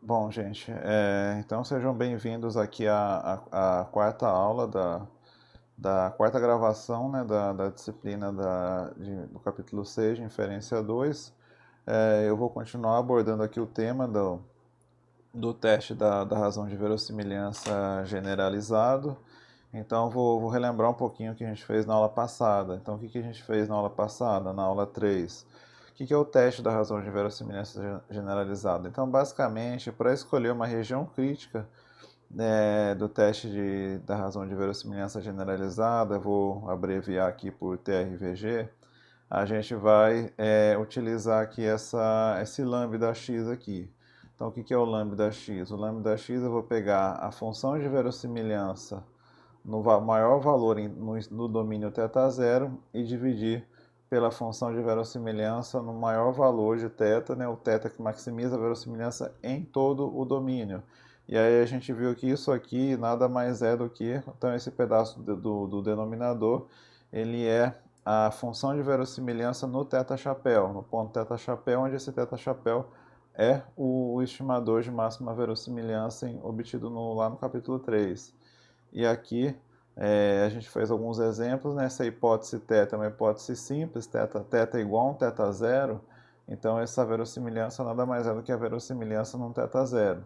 Bom, gente, então sejam bem-vindos aqui à quarta aula da quarta gravação, né, da disciplina do capítulo 6 de Inferência 2. Eu vou continuar abordando aqui o tema do teste da razão de verossimilhança generalizado. Então, vou relembrar um pouquinho o que a gente fez na aula passada. Então, o que a gente fez na aula passada, na aula 3? O que é o teste da razão de verossimilhança generalizada? Então, basicamente, para escolher uma região crítica do teste da razão de verossimilhança generalizada, vou abreviar aqui por TRVG, a gente vai utilizar aqui esse lambda x aqui. Então, o que é o lambda x? O lambda x eu vou pegar a função de verossimilhança no maior valor no domínio θ0 e dividir pela função de verossimilhança no maior valor de θ, né, o θ que maximiza a verossimilhança em todo o domínio. E aí a gente viu que isso aqui nada mais é do que, então esse pedaço do denominador, ele é a função de verossimilhança no θ chapéu, no ponto θ chapéu, onde esse θ chapéu é o estimador de máxima verossimilhança obtido lá no capítulo 3. E aqui a gente fez alguns exemplos, né? Essa hipótese θ é uma hipótese simples, θ igual a um θ0, então essa verossimilhança nada mais é do que a verossimilhança num θ0.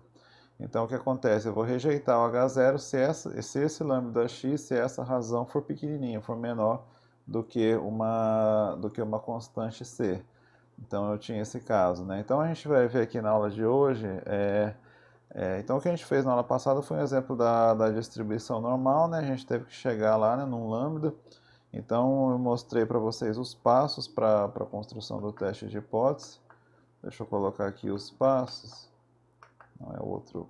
Então o que acontece? Eu vou rejeitar o H0 se esse lambda x, se essa razão for pequenininha, for menor do que uma constante c. Então eu tinha esse caso, né? Então a gente vai ver aqui na aula de hoje então o que a gente fez na aula passada foi um exemplo da distribuição normal, né? A gente teve que chegar lá, né, num lambda. Então eu mostrei para vocês os passos para a construção do teste de hipótese. Deixa eu colocar aqui os passos. Não é o outro.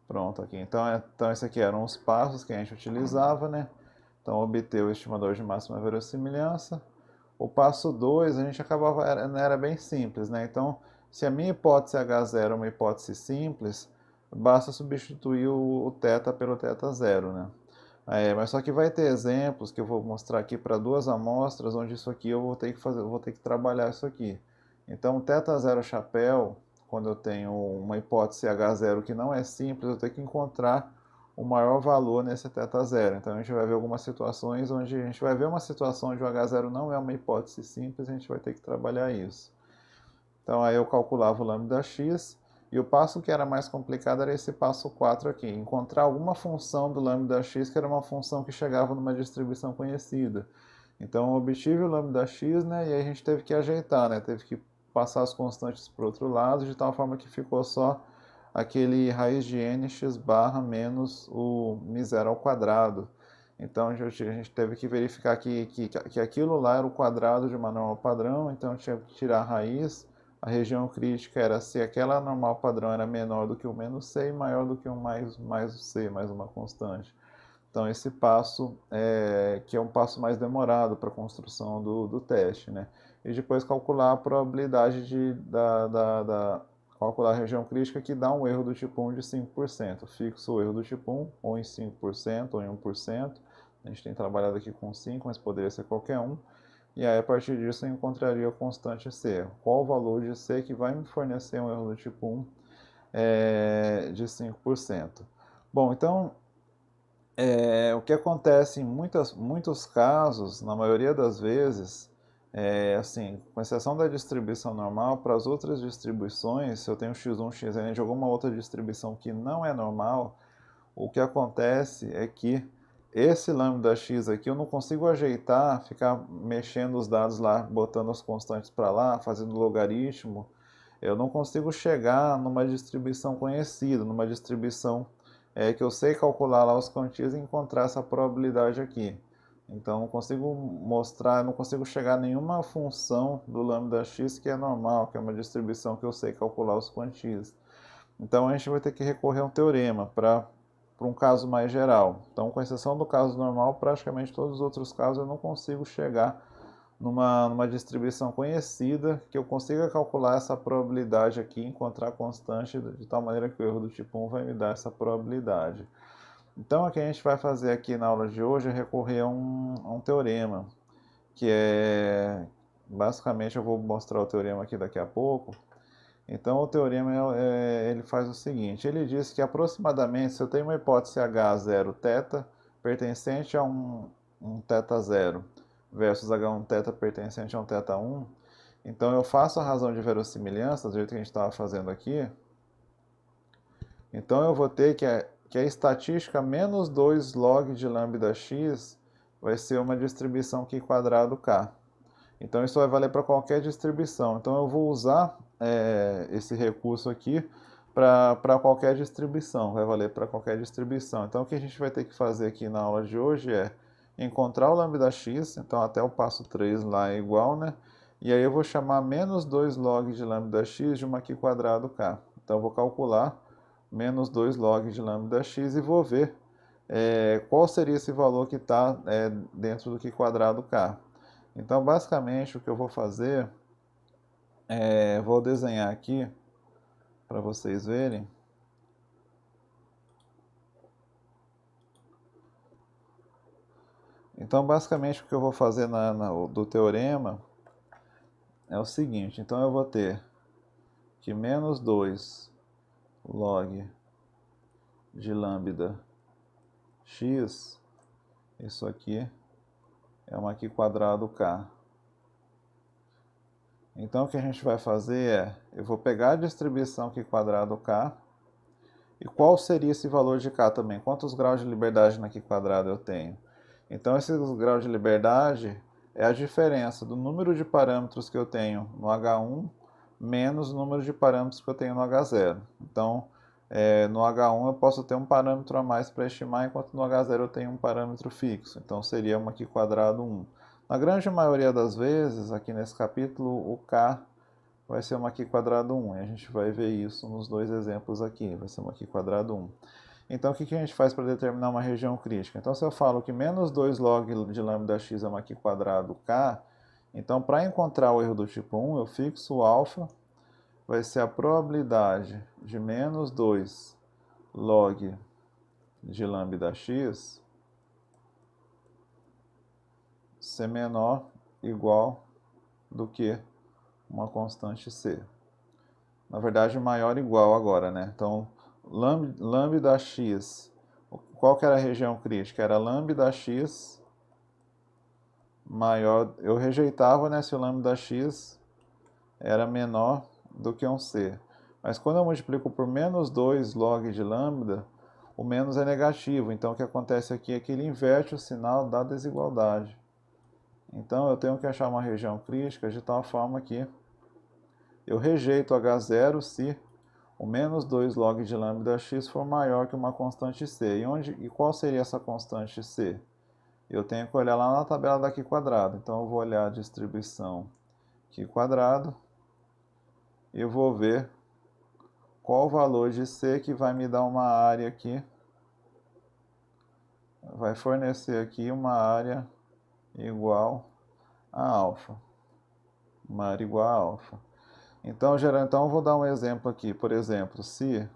Pronto, aqui. Então esses aqui eram os passos que a gente utilizava, né? Então obter o estimador de máxima verossimilhança. O passo 2 a gente acabava, era bem simples, né? Então, se a minha hipótese H0 é uma hipótese simples, basta substituir o θ pelo θ0, né? Mas só que vai ter exemplos que eu vou mostrar aqui para duas amostras, onde isso aqui eu vou ter que fazer, vou ter que trabalhar isso aqui. Então, θ0 chapéu, quando eu tenho uma hipótese H0 que não é simples, eu tenho que encontrar o maior valor nesse θ0. Então a gente vai ver algumas situações onde a gente vai ver uma situação onde o H0 não é uma hipótese simples, a gente vai ter que trabalhar isso. Então aí eu calculava o lambda x, e o passo que era mais complicado era esse passo 4 aqui, encontrar alguma função do lambda x que era uma função que chegava numa distribuição conhecida. Então eu obtive o lambda x, né, e aí a gente teve que ajeitar, né, teve que passar as constantes para o outro lado, de tal forma que ficou só aquele raiz de nx barra menos o μ0 ao quadrado. Então a gente teve que verificar que aquilo lá era o quadrado de uma normal padrão, então eu tinha que tirar a raiz. A região crítica era se aquela normal padrão era menor do que o menos c e maior do que o mais o c, mais uma constante. Então esse passo que é um passo mais demorado para a construção do teste, né? E depois calcular a probabilidade calcular a região crítica que dá um erro do tipo 1 de 5%. Fixo o erro do tipo 1, ou em 5%, ou em 1%. A gente tem trabalhado aqui com 5, mas poderia ser qualquer um. E aí, a partir disso, eu encontraria a constante C. Qual o valor de C que vai me fornecer um erro do tipo 1 de 5%? Bom, então, o que acontece em muitos casos, na maioria das vezes, assim, com exceção da distribuição normal, para as outras distribuições, se eu tenho x1, xn de alguma outra distribuição que não é normal, o que acontece é que esse lambda x aqui eu não consigo ajeitar, ficar mexendo os dados lá, botando as constantes para lá, fazendo logaritmo. Eu não consigo chegar numa distribuição conhecida, numa distribuição que eu sei calcular lá os quantias e encontrar essa probabilidade aqui. Então não consigo mostrar, não consigo chegar a nenhuma função do lambda x que é normal, que é uma distribuição que eu sei calcular os quantias. Então a gente vai ter que recorrer a um teorema para um caso mais geral. Então, com exceção do caso normal, praticamente todos os outros casos eu não consigo chegar numa distribuição conhecida que eu consiga calcular essa probabilidade aqui, encontrar constante de tal maneira que o erro do tipo 1 vai me dar essa probabilidade. Então, o que a gente vai fazer aqui na aula de hoje é recorrer a um teorema, que basicamente, eu vou mostrar o teorema aqui daqui a pouco, Então o teorema ele faz o seguinte, ele diz que aproximadamente, se eu tenho uma hipótese H0 θ pertencente a um θ0 versus H1 θ pertencente a um θ1, então eu faço a razão de verossimilhança, do jeito que a gente estava fazendo aqui, então eu vou ter que a estatística menos 2 log de lambda x vai ser uma distribuição Q quadrado K. Então isso vai valer para qualquer distribuição. Então eu vou usar esse recurso aqui para qualquer distribuição, vai valer para qualquer distribuição. Então o que a gente vai ter que fazer aqui na aula de hoje é encontrar o lambda x, então até o passo 3 lá é igual, né? E aí eu vou chamar menos 2 log de lambda x de uma Q quadrado K. Então eu vou calcular menos 2 log de lambda x e vou ver qual seria esse valor que está dentro do Q quadrado K. Então, basicamente, o que eu vou fazer vou desenhar aqui para vocês verem. Então, basicamente, o que eu vou fazer do teorema é o seguinte. Então, eu vou ter que menos 2 log de lambda x, isso aqui é uma Q quadrado K. Então, o que a gente vai fazer eu vou pegar a distribuição Q quadrado K, e qual seria esse valor de K também? Quantos graus de liberdade na Q quadrado eu tenho? Então, esses graus de liberdade é a diferença do número de parâmetros que eu tenho no H1 menos o número de parâmetros que eu tenho no H0. Então, no H1 eu posso ter um parâmetro a mais para estimar, enquanto no H0 eu tenho um parâmetro fixo. Então, seria uma Q quadrado 1. Na grande maioria das vezes, aqui nesse capítulo, o K vai ser uma Q quadrado 1. E a gente vai ver isso nos dois exemplos aqui. Vai ser uma Q quadrado 1. Então, o que a gente faz para determinar uma região crítica? Então, se eu falo que menos 2 log de lambda x é uma Q quadrado K, então, para encontrar o erro do tipo 1, eu fixo o alfa, vai ser a probabilidade de menos 2 log de lambda x ser menor igual do que uma constante c. Na verdade, maior igual agora, né? Então, lambda x, qual que era a região crítica? Era lambda x maior, eu rejeitava, né, se o lambda x era menor do que um c. Mas quando eu multiplico por menos 2 log de lambda, o menos é negativo. Então, o que acontece aqui é que ele inverte o sinal da desigualdade. Então, eu tenho que achar uma região crítica de tal forma que eu rejeito H0 se o menos 2 log de lambda x for maior que uma constante c. E qual seria essa constante c? Eu tenho que olhar lá na tabela da Q quadrado. Então eu vou olhar a distribuição Q quadrado e eu vou ver qual o valor de c que vai me dar uma área aqui. Vai fornecer aqui uma área igual a alfa. Uma área igual a alfa. Então, eu vou dar um exemplo aqui. Por exemplo, se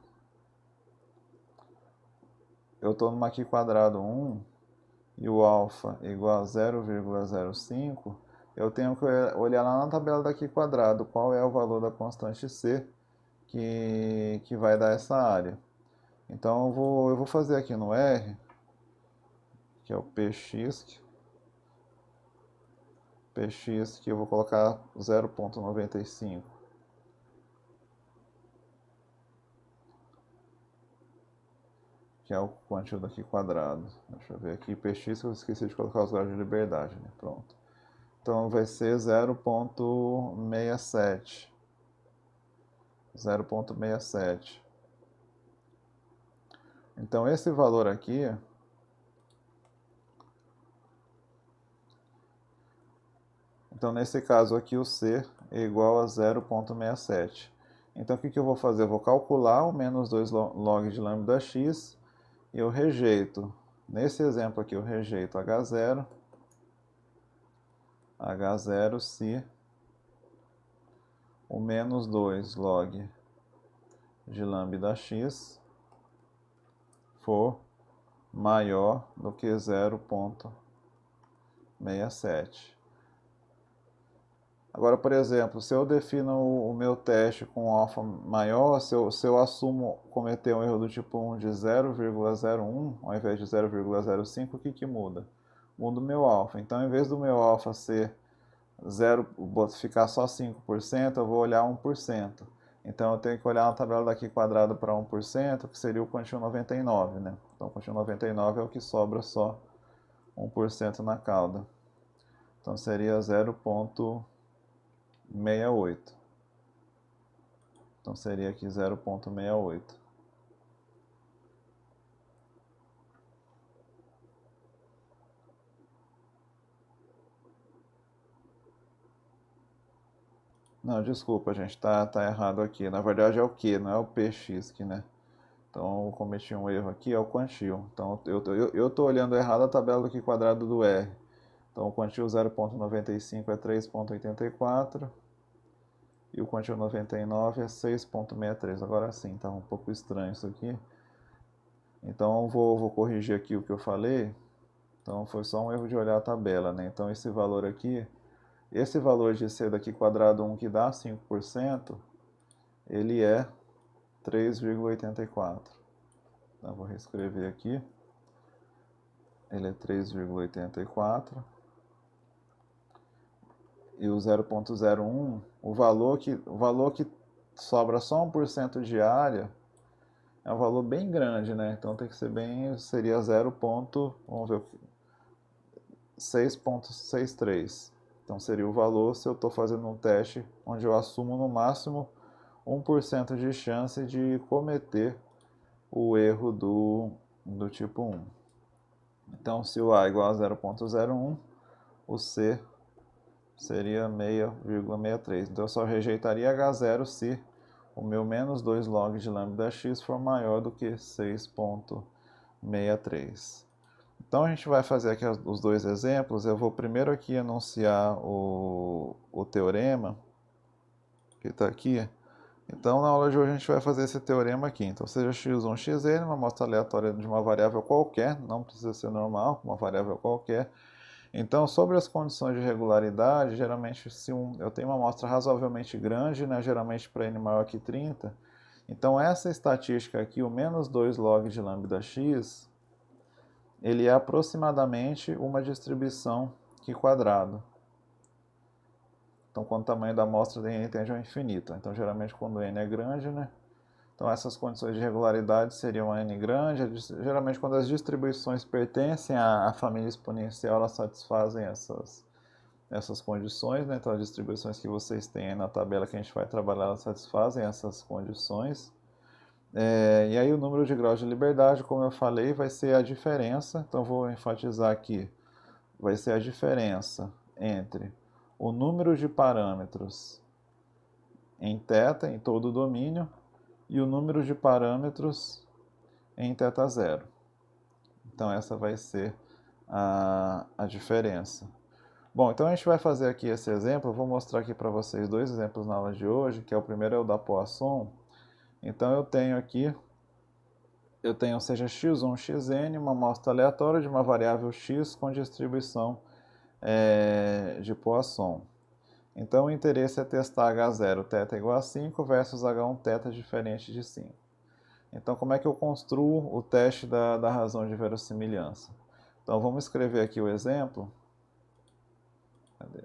eu estou numa Q quadrado 1 e o alfa é igual a 0,05, eu tenho que olhar lá na tabela da Q quadrado qual é o valor da constante c que vai dar essa área. Então eu vou fazer aqui no R, que é o px que eu vou colocar 0,95. Que é o quântico daqui quadrado. Deixa eu ver aqui, px eu esqueci de colocar os graus de liberdade, né? Pronto. Então vai ser 0,67. 0,67. Então esse valor aqui então nesse caso aqui o C é igual a 0,67. Então o que eu vou fazer? Eu vou calcular o menos 2 log de lambda x e eu rejeito, nesse exemplo aqui eu rejeito H0 se o menos 2 log de lambda x for maior do que 0,67. Agora, por exemplo, se eu defino o meu teste com alfa maior, se eu assumo cometer um erro do tipo 1 de 0,01 ao invés de 0,05, o que muda? Muda o meu alfa. Então, em vez do meu alfa ser 0, ficar só 5%, eu vou olhar 1%. Então, eu tenho que olhar na tabela daqui quadrado para 1%, que seria o quantil 99, né? Então, o quantil 99 é o que sobra só 1% na cauda. Então, seria 0,68. Então seria aqui 0,68. Não, desculpa, gente, tá errado aqui. Na verdade é o Q, não é o PX aqui, né? Então eu cometi um erro aqui, é o quantil. Então eu tô olhando errado a tabela aqui quadrado do R. Então o quantil 0,95 é 3,84 e o quantil 99 é 6,63. Agora sim, tá um pouco estranho isso aqui. Então eu vou corrigir aqui o que eu falei. Então foi só um erro de olhar a tabela, né? Então esse valor aqui, esse valor de C daqui quadrado 1 que dá 5%, ele é 3,84. Então vou reescrever aqui. Ele é 3,84. E o 0,01, o valor que sobra só 1% de área, é um valor bem grande, né? Então tem que ser seria 0. Vamos ver, 6,63. Então seria o valor se eu estou fazendo um teste onde eu assumo no máximo 1% de chance de cometer o erro do tipo 1. Então se o A é igual a 0,01, o C seria 6,63. Então eu só rejeitaria H0 se o meu menos 2 log de lambda x for maior do que 6,63. Então a gente vai fazer aqui os dois exemplos. Eu vou primeiro aqui enunciar o teorema que está aqui. Então na aula de hoje a gente vai fazer esse teorema aqui. Então seja x1, xn, uma amostra aleatória de uma variável qualquer, não precisa ser normal, uma variável qualquer. Então sobre as condições de regularidade, geralmente se eu tenho uma amostra razoavelmente grande, né, geralmente para n maior que 30, então essa estatística aqui, o menos 2 log de lambda x, ele é aproximadamente uma distribuição Q quadrado. Então, quando o tamanho da amostra de n tende ao infinito. Então, geralmente, quando n é grande, né? Então, essas condições de regularidade seriam n grande. Geralmente, quando as distribuições pertencem à família exponencial, elas satisfazem essas condições, né? Então, as distribuições que vocês têm aí na tabela que a gente vai trabalhar, elas satisfazem essas condições. E aí o número de graus de liberdade, como eu falei, vai ser a diferença. Então vou enfatizar aqui, vai ser a diferença entre o número de parâmetros em θ, em todo o domínio, e o número de parâmetros em θ0. Então essa vai ser a diferença. Bom, então a gente vai fazer aqui esse exemplo. Eu vou mostrar aqui para vocês dois exemplos na aula de hoje, que é o primeiro é o da Poisson. Então eu tenho aqui seja x1, xn, uma amostra aleatória de uma variável x com distribuição de Poisson. Então o interesse é testar H0 θ igual a 5 versus H1 θ diferente de 5. Então como é que eu construo o teste da razão de verossimilhança? Então vamos escrever aqui o exemplo. Cadê?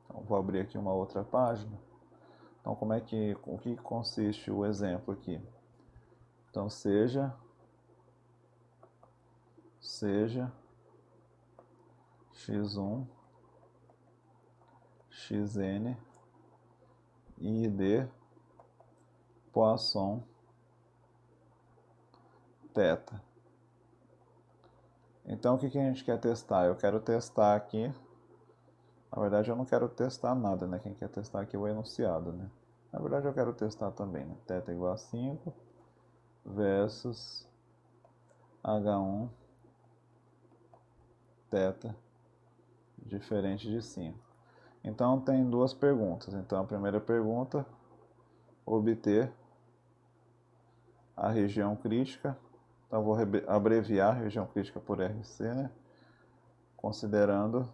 Então, vou abrir aqui uma outra página. Então o que consiste o exemplo aqui? Então seja x1, xn e de Poisson θ. Então o que a gente quer testar? Eu quero testar aqui, na verdade eu não quero testar nada, né? Quem quer testar aqui é o enunciado, né? Na verdade eu quero testar também, né? θ igual a 5 versus H1 θ diferente de 5. Então tem duas perguntas. Então a primeira pergunta, obter a região crítica. Então vou abreviar a região crítica por RC, né? considerando,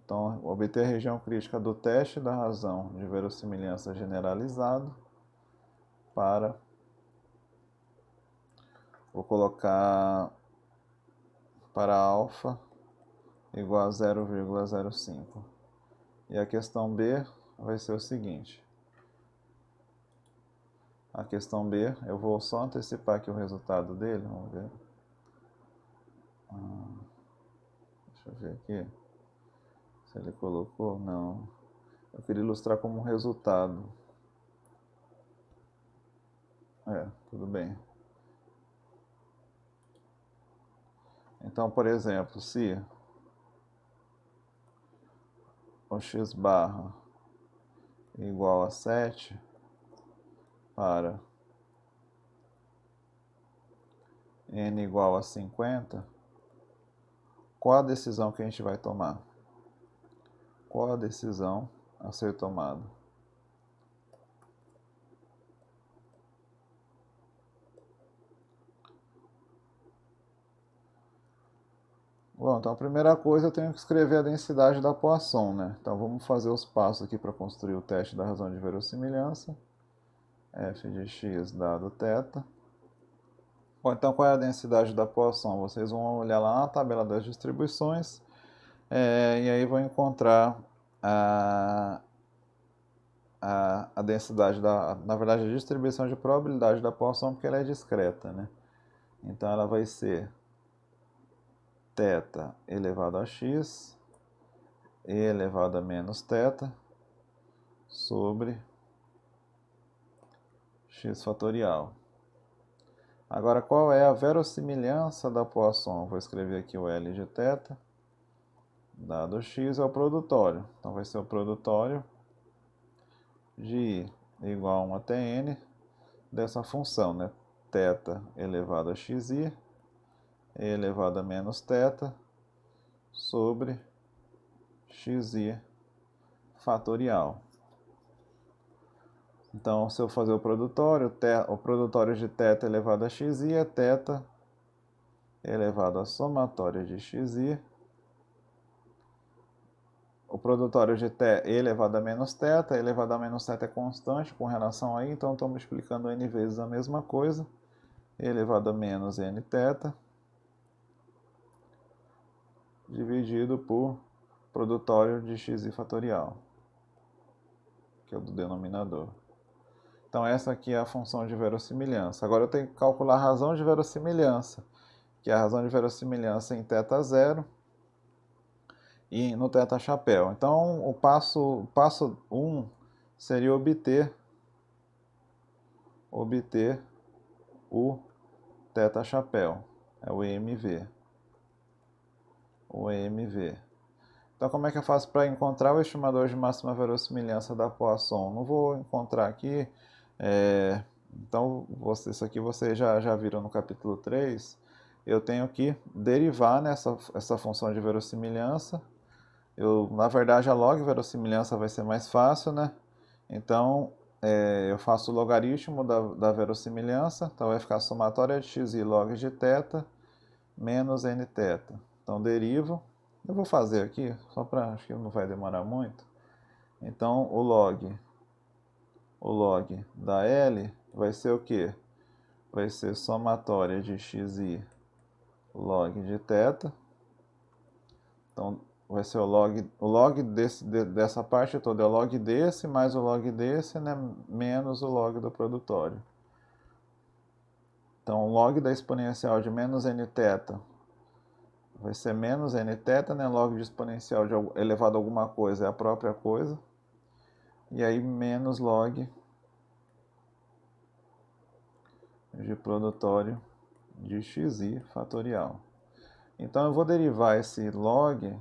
então, obter a região crítica do teste da razão de verossimilhança generalizado para, vou colocar para alfa igual a 0,05. E a questão B vai ser o seguinte. A questão B, eu vou só antecipar aqui o resultado dele, vamos ver. Deixa eu ver aqui. Se ele colocou, não. Eu queria ilustrar como um resultado. Tudo bem. Então, por exemplo, se o x barra igual a 7 para n igual a 50, qual a decisão que a gente vai tomar? Qual a decisão a ser tomada? Bom, então a primeira coisa eu tenho que escrever a densidade da Poisson, né? Então vamos fazer os passos aqui para construir o teste da razão de verossimilhança. F de x dado θ. Bom, então qual é a densidade da Poisson? Vocês vão olhar lá na tabela das distribuições e aí vão encontrar a densidade na verdade, a distribuição de probabilidade da Poisson, porque ela é discreta, né? Então ela vai ser θ elevado a x e elevado a menos θ sobre x fatorial. Agora, qual é a verossimilhança da Poisson? Vou escrever aqui o L de θ, dado x é o produtório. Então vai ser o produtório de i igual a 1 até n dessa função, né? θ elevado a xi elevado a menos θ sobre xi fatorial. Então, se eu fazer o produtório de θ elevado a xi é θ elevado a somatório de xi. O produtório de θ elevado a menos θ, elevado a menos θ é constante com relação a i, então estou multiplicando n vezes a mesma coisa, elevado a menos nθ, dividido por produtório de xi fatorial, que é o do denominador. Então essa aqui é a função de verossimilhança. Agora eu tenho que calcular a razão de verossimilhança, que é a razão de verossimilhança em θ0 e no θ chapéu. Então o passo 1 seria obter o θ chapéu, é o EMV. Então como é que eu faço para encontrar o estimador de máxima verossimilhança da Poisson? Não vou encontrar aqui, então isso aqui vocês já viram no capítulo 3. Eu tenho que derivar essa função de verossimilhança. Na verdade, a log verossimilhança vai ser mais fácil, né? Então, eu faço o logaritmo da verossimilhança, então vai ficar a somatória de xi log de θ menos nθ. Então, derivo. Eu vou fazer aqui, só para, acho que não vai demorar muito. Então, o log da L vai ser o quê? Vai ser somatória de xi log de θ. Então, vai ser o log dessa parte toda é o log desse, mais o log desse, né, menos o log do produtório. Então, o log da exponencial de menos nθ vai ser menos nθ, né, log de exponencial de elevado a alguma coisa é a própria coisa. E aí, menos log de produtório de xi fatorial. Então, eu vou derivar esse log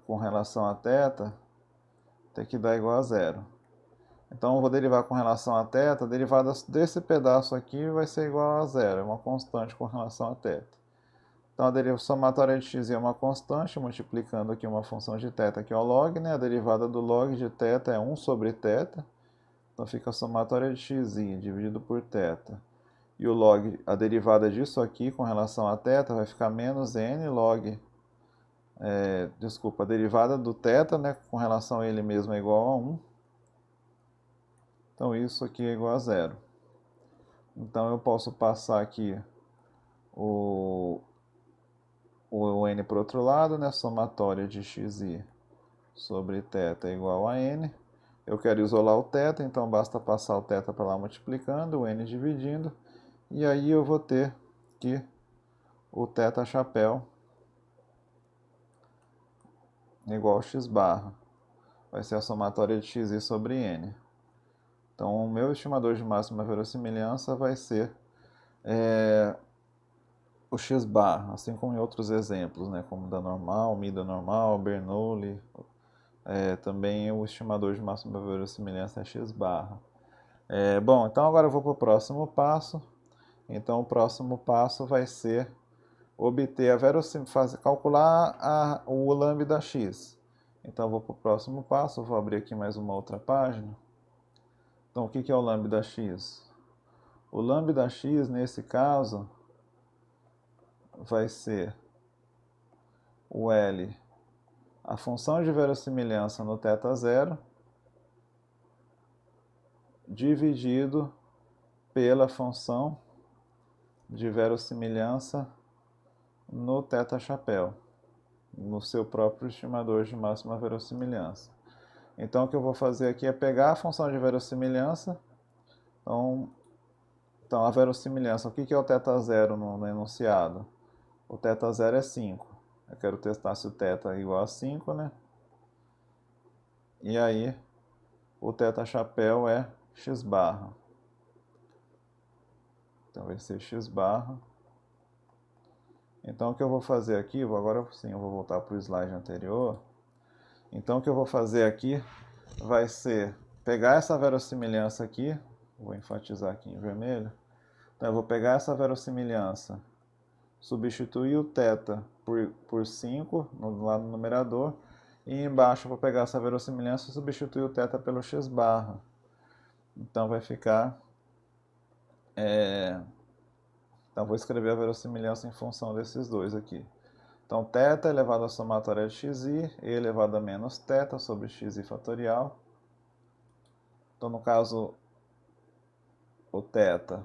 com relação a θ, tem que dar igual a zero. Então, eu vou derivar com relação a θ, a derivada desse pedaço aqui vai ser igual a zero, é uma constante com relação a θ. Então, a somatória de x é uma constante, multiplicando aqui uma função de θ, que é o log, né? A derivada do log de θ é 1 sobre θ. Então, fica a somatória de xi dividido por θ E o log, a derivada disso aqui com relação a θ vai ficar menos n log, desculpa, a derivada do θ, né, com relação a ele mesmo é igual a 1. Então isso aqui é igual a zero. Então eu posso passar aqui o n para o outro lado, né, somatória de xi sobre θ é igual a n. Eu quero isolar o θ, então basta passar o θ para lá multiplicando, o n dividindo, e aí eu vou ter que o θ chapéu igual a x barra. Vai ser a somatória de xi sobre n. Então o meu estimador de máxima verossimilhança vai ser o x barra, assim como em outros exemplos, né, como da normal, mida normal, Bernoulli. Também o estimador de máxima verossimilhança é x barra. Bom, então agora eu vou para o próximo passo. Então o próximo passo vai ser obter a verossimilhança, calcular o lambda x. Então eu vou para o próximo passo, vou abrir aqui mais uma outra página. Então o que é o lambda x? O lambda x nesse caso vai ser o L, a função de verossimilhança no θ0, dividido pela função de verossimilhança no θ chapéu, no seu próprio estimador de máxima verossimilhança. Então o que eu vou fazer aqui é pegar a função de verossimilhança. Então a verossimilhança, o que é o θ0 no enunciado? O θ0 é 5. Eu quero testar se o θ é igual a 5, né? E aí o θ chapéu é x barra. Então vai ser x barra. Então o que eu vou fazer aqui, agora sim eu vou voltar para o slide anterior. Então o que eu vou fazer aqui vai ser pegar essa verossimilhança aqui, vou enfatizar aqui em vermelho. Então eu vou pegar essa verossimilhança, substituir o θ por 5 lá no numerador, e embaixo eu vou pegar essa verossimilhança e substituir o θ pelo x barra. Então vai ficar... Então vou escrever a verossimilhança em função desses dois aqui. Então θ elevado à somatória de xi, e elevado a menos θ sobre xi fatorial. Então no caso o θ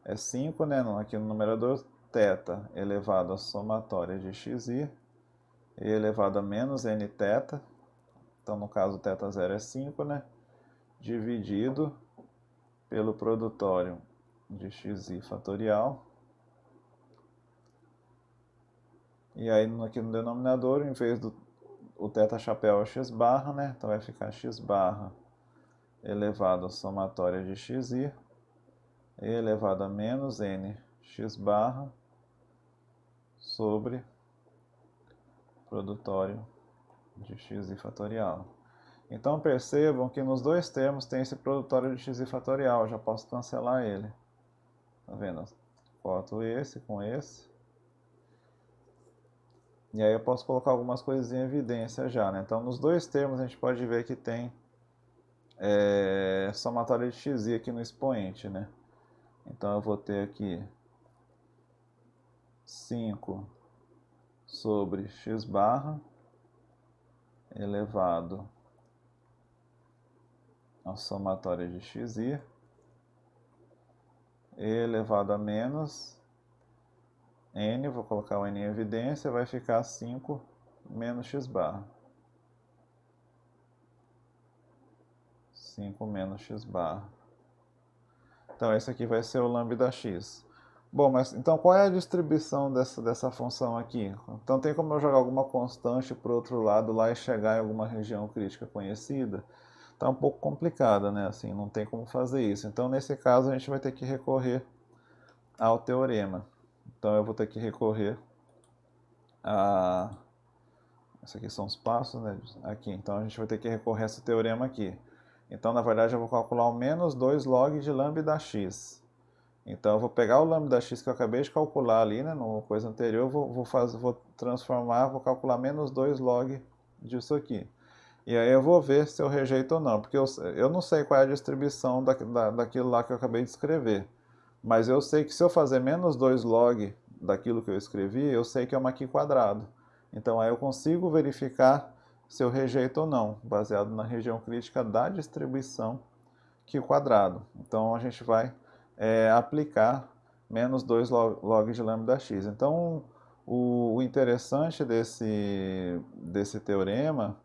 é 5, né? Aqui no numerador, θ elevado à somatória de xi, e elevado a menos nθ. Então no caso θ0 é 5, né? Dividido pelo produtório de xi fatorial. E aí aqui no denominador, em vez do o θ chapéu é x barra, né? Então vai ficar x barra elevado à somatória de xi, e elevado a menos n x barra sobre produtório de xi fatorial. Então percebam que nos dois termos tem esse produtório de xi fatorial, já posso cancelar ele. Tá vendo? Corto esse com esse. E aí eu posso colocar algumas coisas em evidência já, né? Então nos dois termos a gente pode ver que tem somatória de xi aqui no expoente, né? Então eu vou ter aqui 5 sobre x barra elevado a somatória de xi, e elevado a menos n, vou colocar o n em evidência, vai ficar 5 menos x barra. 5 menos x barra. Então esse aqui vai ser o lambda x. Bom, mas então qual é a distribuição dessa função aqui? Então tem como eu jogar alguma constante para o outro lado lá e chegar em alguma região crítica conhecida? Está um pouco complicada, né? Assim, não tem como fazer isso. Então nesse caso a gente vai ter que recorrer ao teorema. Então eu vou ter que recorrer a... Esses aqui são os passos, né? Aqui. Então a gente vai ter que recorrer a esse teorema aqui. Então na verdade eu vou calcular o menos 2 log de lambda x. Então eu vou pegar o lambda x que eu acabei de calcular ali, né, no coisa anterior, vou transformar, vou calcular menos 2 log disso aqui. E aí eu vou ver se eu rejeito ou não, porque eu não sei qual é a distribuição daquilo lá que eu acabei de escrever. Mas eu sei que se eu fazer menos 2 log daquilo que eu escrevi, eu sei que é uma aqui quadrado. Então aí eu consigo verificar se eu rejeito ou não, baseado na região crítica da distribuição Q quadrado. Então a gente vai aplicar menos 2 log de lambda x. Então o interessante desse teorema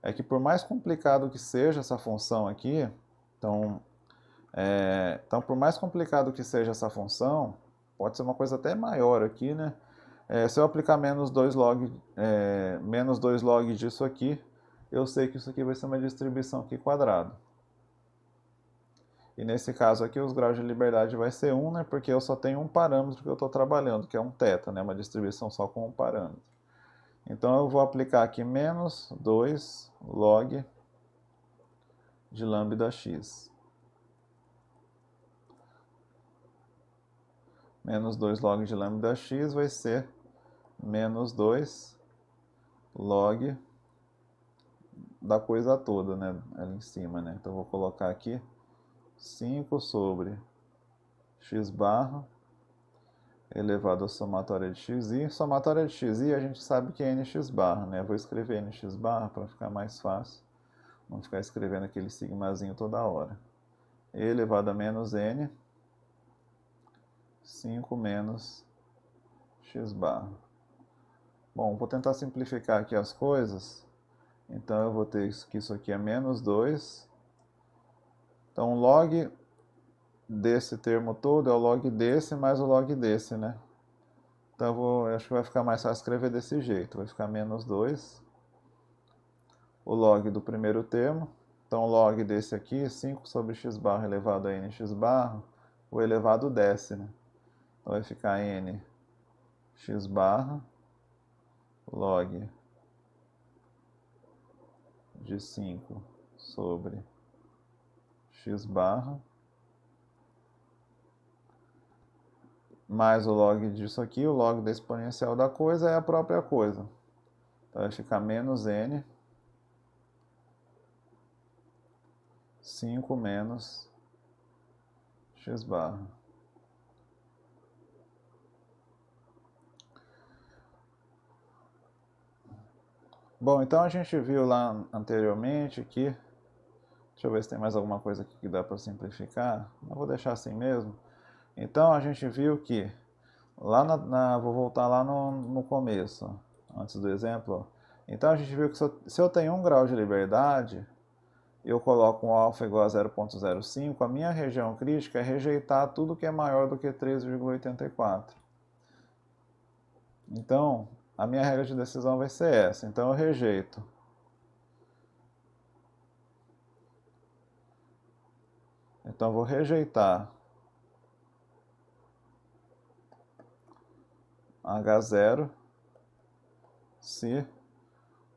é que por mais complicado que seja essa função aqui, então por mais complicado que seja essa função, pode ser uma coisa até maior aqui, né? Se eu aplicar menos 2 log disso aqui, eu sei que isso aqui vai ser uma distribuição aqui quadrado. E nesse caso aqui, os graus de liberdade vai ser 1, né? Porque eu só tenho um parâmetro que eu estou trabalhando, que é um θ, né? Uma distribuição só com um parâmetro. Então eu vou aplicar aqui menos 2 log de lambda x. Menos 2 log de lambda x vai ser menos 2 log da coisa toda, né? Ali em cima, né? Então eu vou colocar aqui 5 sobre x barra elevado à somatória de xi. Somatória de xi a gente sabe que é nx barra, né? Eu vou escrever nx barra para ficar mais fácil. Não ficar escrevendo aquele sigmazinho toda hora. E elevado a menos n, 5 menos x barra. Bom, vou tentar simplificar aqui as coisas. Então eu vou ter que isso aqui é menos 2. Então log desse termo todo é o log desse mais o log desse, né? Então eu acho que vai ficar mais fácil escrever desse jeito. Vai ficar menos 2. O log do primeiro termo. Então log desse aqui, 5 sobre x barra elevado a nx barra, o elevado desce, né? Então vai ficar n x barra log de 5 sobre x barra mais o log disso aqui, o log da exponencial da coisa é a própria coisa. Então vai ficar menos n 5 menos x barra. Bom, então a gente viu lá anteriormente que... Deixa eu ver se tem mais alguma coisa aqui que dá para simplificar. Eu vou deixar assim mesmo. Então a gente viu que... vou voltar lá no começo, antes do exemplo. Então a gente viu que se eu tenho 1 grau de liberdade, eu coloco um alfa igual a 0,05, a minha região crítica é rejeitar tudo que é maior do que 3,84. Então, a minha regra de decisão vai ser essa. Então eu rejeito Então eu vou rejeitar H0 se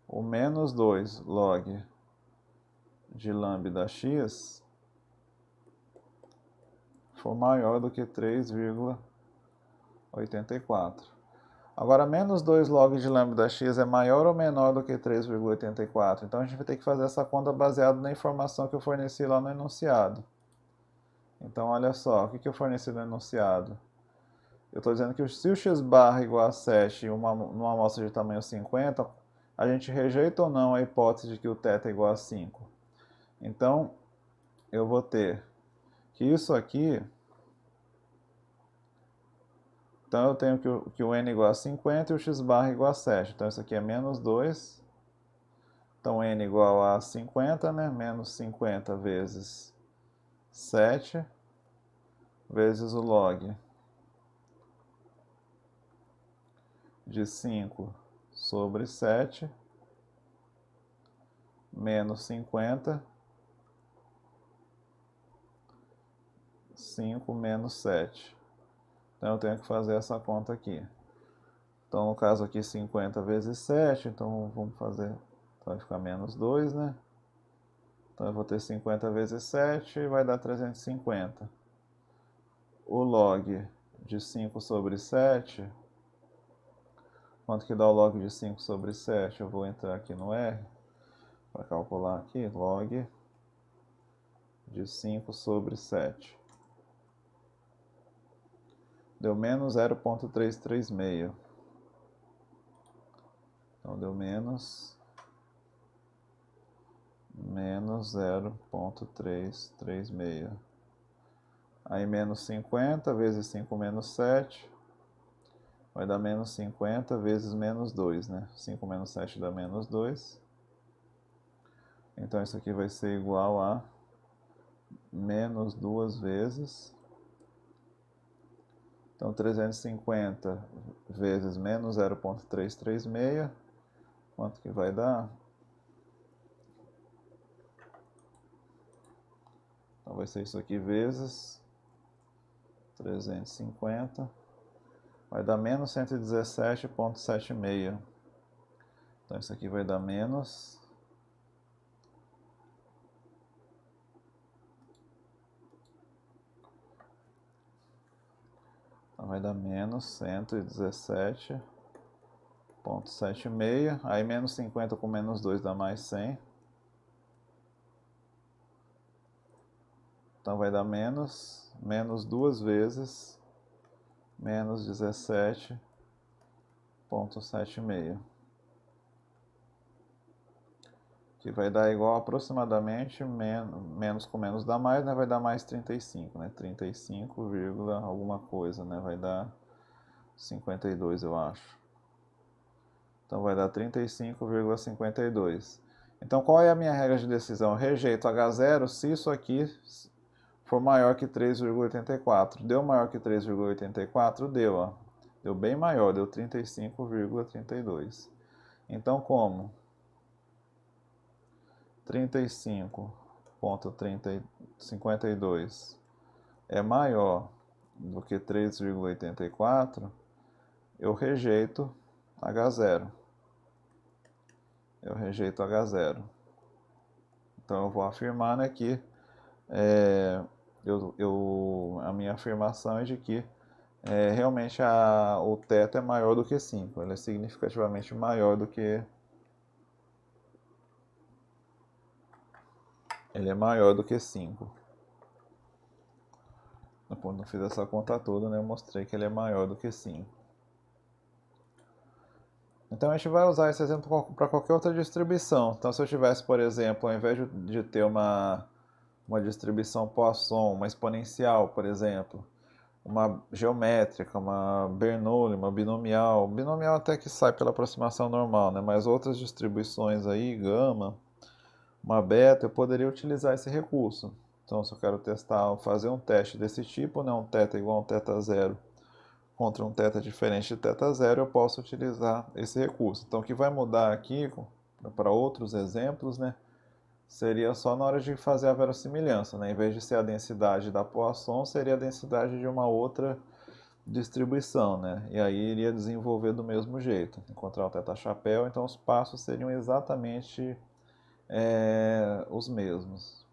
o menos 2 log de lambda x for maior do que 3,84. Agora, menos 2 log de lambda x é maior ou menor do que 3,84? Então a gente vai ter que fazer essa conta baseada na informação que eu forneci lá no enunciado. Então olha só, o que eu forneci no enunciado? Eu estou dizendo que se o x barra é igual a 7 numa amostra de tamanho 50, a gente rejeita ou não a hipótese de que o θ é igual a 5. Então, eu vou ter que isso aqui... Então, eu tenho que o n é igual a 50 e o x barra é igual a 7. Então, isso aqui é menos 2. Então, n é igual a 50, né? Menos 50 vezes 7 vezes o log de 5 sobre 7 menos 50, 5 menos 7. Então eu tenho que fazer essa conta aqui. Então no caso aqui 50 vezes 7, então vamos fazer, então vai ficar menos 2, né? Então eu vou ter 50 vezes 7 vai dar 350. O log de 5 sobre 7, quanto que dá o log de 5 sobre 7? Eu vou entrar aqui no R para calcular aqui, log de 5 sobre 7. deu menos 0,336. Então deu menos 0,336. Aí menos 50 vezes 5 menos 7 vai dar menos 50 vezes menos 2, né? 5 menos 7 dá menos 2. Então isso aqui vai ser igual a menos 2 vezes. Então 350 vezes menos 0,336, quanto que vai dar? Então vai ser isso aqui vezes 350, vai dar menos 117,76. Então isso aqui vai dar menos vai dar menos 117,76. Aí menos 50 com menos 2 dá mais 100. Então vai dar menos 2 vezes menos 17,76. Que vai dar igual aproximadamente, menos com menos dá mais, né? Vai dar mais 35, né? 35, alguma coisa, né? Vai dar 52, eu acho. Então vai dar 35,52. Então qual é a minha regra de decisão? Eu rejeito H0 se isso aqui for maior que 3,84. Deu maior que 3,84? Deu, ó. Deu bem maior, deu 35,32. Então como 35,52 é maior do que 3,84, eu rejeito H0. Eu rejeito H0. Então eu vou afirmar, né, que a minha afirmação é de que realmente o teto é maior do que 5. Ele é significativamente maior do que... Ele é maior do que 5. Quando eu fiz essa conta toda, né, eu mostrei que ele é maior do que 5. Então a gente vai usar esse exemplo para qualquer outra distribuição. Então se eu tivesse, por exemplo, ao invés de ter uma distribuição Poisson, uma exponencial, por exemplo, uma geométrica, uma Bernoulli, uma binomial. Binomial até que sai pela aproximação normal, né? Mas outras distribuições aí, gama, uma beta, eu poderia utilizar esse recurso. Então se eu quero testar, fazer um teste desse tipo, né? Um θ igual a um θ zero contra um θ diferente de θ zero, eu posso utilizar esse recurso. Então o que vai mudar aqui, para outros exemplos, né? Seria só na hora de fazer a verossimilhança, né? Em vez de ser a densidade da Poisson, seria a densidade de uma outra distribuição, né? E aí iria desenvolver do mesmo jeito, encontrar o θ-chapéu, então os passos seriam exatamente os mesmos.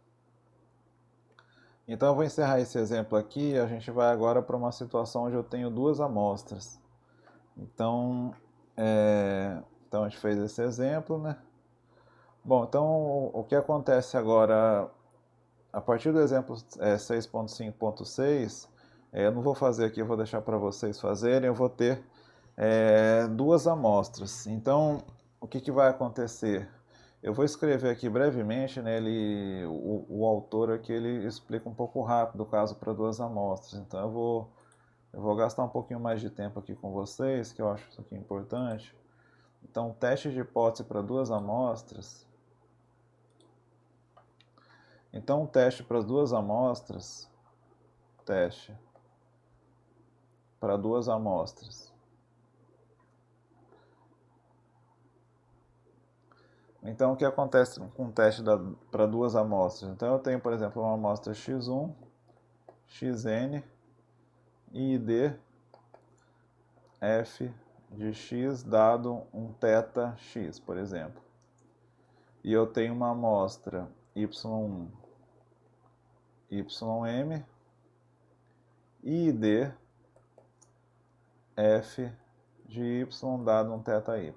Então eu vou encerrar esse exemplo aqui, a gente vai agora para uma situação onde eu tenho duas amostras. Então, então a gente fez esse exemplo, né? Bom, então o que acontece agora, a partir do exemplo 6.5.6, eu não vou fazer aqui, eu vou deixar para vocês fazerem, eu vou ter duas amostras. Então, o que vai acontecer? Eu vou escrever aqui brevemente, né, o autor aqui ele explica um pouco rápido o caso para duas amostras. Então eu vou gastar um pouquinho mais de tempo aqui com vocês, que eu acho isso aqui importante. Então, teste de hipótese para duas amostras. Então, o teste para as duas amostras, teste para duas amostras. Então, o que acontece com o teste para duas amostras? Então, eu tenho, por exemplo, uma amostra x1, xn e id f de x dado um θx, por exemplo. E eu tenho uma amostra y1, ym e id f de y dado um θy.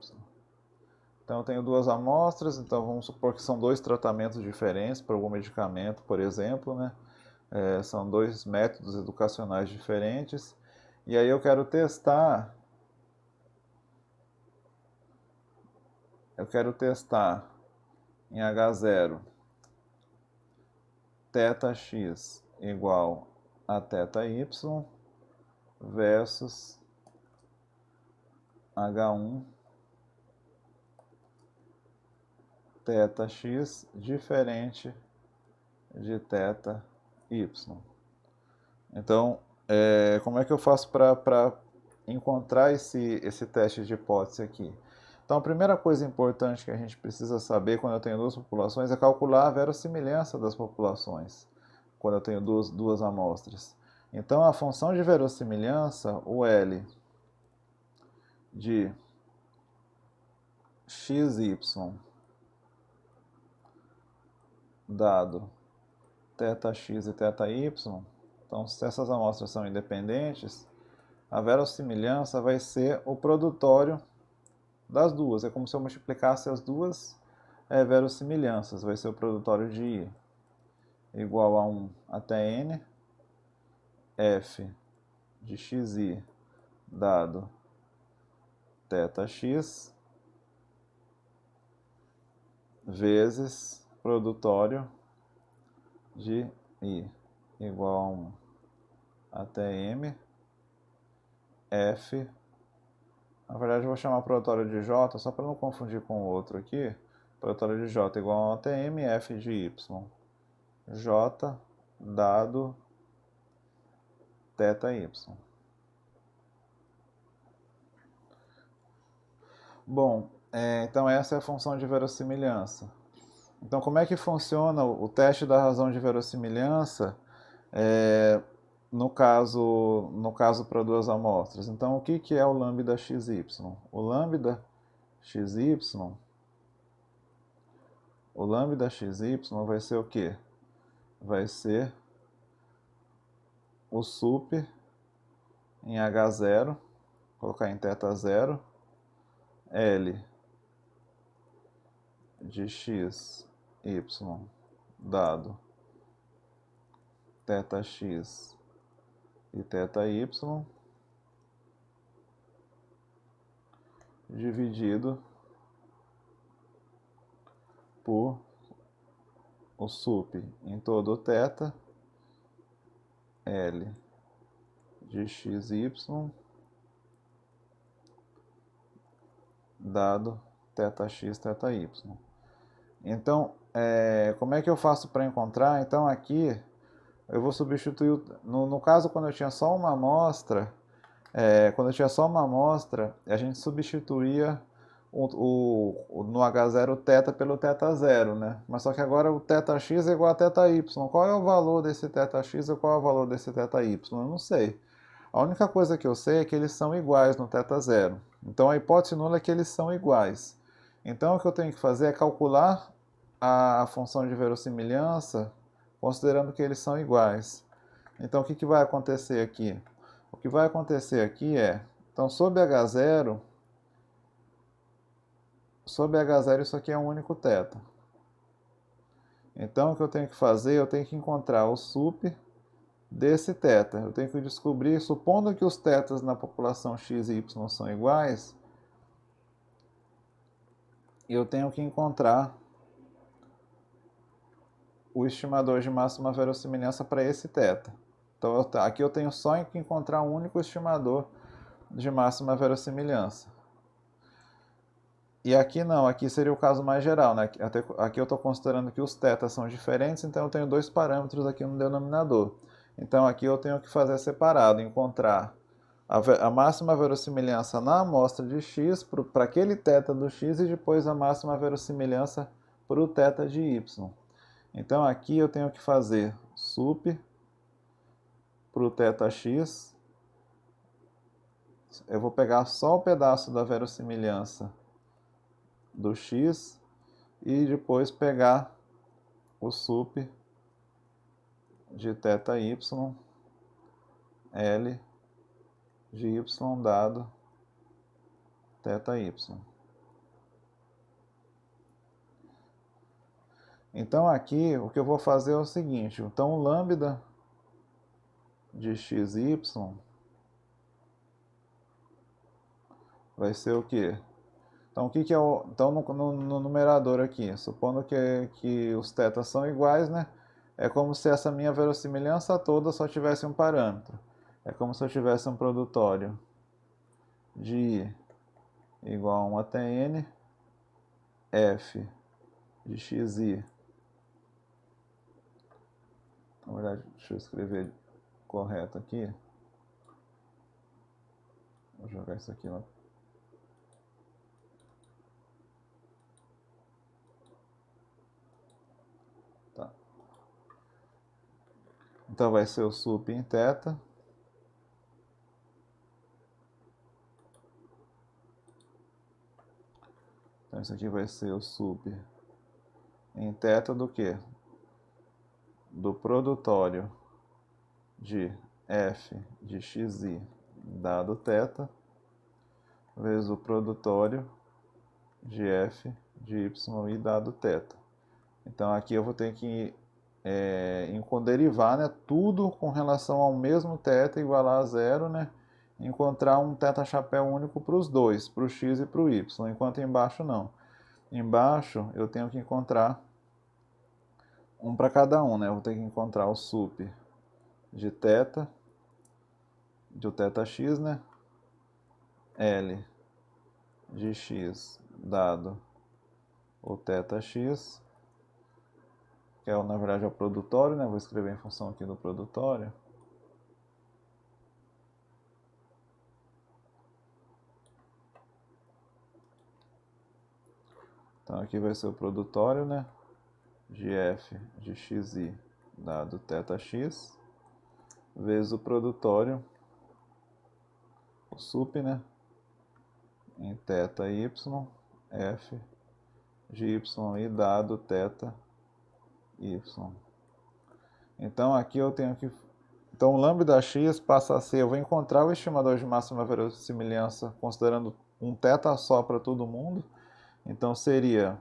Então eu tenho duas amostras, então vamos supor que são dois tratamentos diferentes para algum medicamento, por exemplo, né? São dois métodos educacionais diferentes. E aí eu quero testar em H0 θx igual a θy versus H1 θx diferente de θy. Então, como é que eu faço para encontrar esse teste de hipótese aqui? Então, a primeira coisa importante que a gente precisa saber quando eu tenho duas populações é calcular a verossimilhança das populações, quando eu tenho duas amostras. Então, a função de verossimilhança, o L de xy dado θx e θy, então, se essas amostras são independentes, a verossimilhança vai ser o produtório das duas. É como se eu multiplicasse as duas verossimilhanças. Vai ser o produtório de I igual a 1 até N, F de xi dado θx, vezes produtório de I igual a 1 até M, F. Na verdade, eu vou chamar produtório de J, só para não confundir com o outro aqui. Produtório de J igual a 1 até M, F de Y. J dado θy. Bom, então essa é a função de verossimilhança. Então, como é que funciona o teste da razão de verossimilhança no caso para duas amostras? Então, o que é o lambda xy? O lambda xy vai ser o quê? Vai ser o sup em H0, colocar em θ0, L de xy dado θx e θy dividido por o sup em todo o θ, L de xy dado θx, θy. Então, como é que eu faço para encontrar? Então, aqui eu vou substituir, no caso, quando eu tinha só uma amostra, a gente substituía no H0 o θ pelo θ0, né? Mas só que agora o θx é igual a θy. Qual é o valor desse θx e qual é o valor desse θy? Eu não sei. A única coisa que eu sei é que eles são iguais no θ0. Então a hipótese nula é que eles são iguais. Então o que eu tenho que fazer é calcular a função de verossimilhança considerando que eles são iguais. Então o que vai acontecer aqui? O que vai acontecer aqui então sob H0 isso aqui é um único θ. Então o que eu tenho que fazer? Eu tenho que encontrar o sup desse θ. Eu tenho que descobrir, supondo que os θs na população x e y são iguais, eu tenho que encontrar o estimador de máxima verossimilhança para esse θ. Então aqui eu tenho só que encontrar um único estimador de máxima verossimilhança. E aqui não, aqui seria o caso mais geral, né? Aqui eu estou considerando que os θs são diferentes, então eu tenho dois parâmetros aqui no denominador. Então aqui eu tenho que fazer separado, encontrar a máxima verossimilhança na amostra de x para aquele θ do x e depois a máxima verossimilhança para o θ de y. Então aqui eu tenho que fazer sup para o θx. Eu vou pegar só o pedaço da verossimilhança do x e depois pegar o sup de θy, L de y dado θy. Então aqui o que eu vou fazer é o seguinte, então o lambda de xy vai ser o quê? Então, o que que é o... Então, no numerador aqui, supondo que os tetas são iguais, né? É como se essa minha verossimilhança toda só tivesse um parâmetro. É como se eu tivesse um produtório de I igual a 1 até N, F de XI. Na verdade, deixa eu escrever correto aqui. Vou jogar isso aqui lá. Tá. Então vai ser o sup em θ. Então isso aqui vai ser o sup em θ do quê? Do produtório de f de xi dado θ vezes o produtório de f de yi dado θ. Então aqui eu vou ter que derivar, né, tudo com relação ao mesmo θ igualar a zero, né, encontrar um θ chapéu único para os dois, para o x e para o y, enquanto embaixo não. Embaixo eu tenho que encontrar um para cada um, né, eu vou ter que encontrar o sup de θ, de o θx, né, L de x dado o θx, que é, na verdade, é o produtório, né? Vou escrever em função aqui do produtório. Então aqui vai ser o produtório, né? De f de xi dado θx, vezes o produtório, o sup, né? Em θy, f de yi dado θy. Então aqui eu tenho que... Então o lambda x passa a ser... Eu vou encontrar o estimador de máxima verossimilhança considerando um θ só para todo mundo. Então seria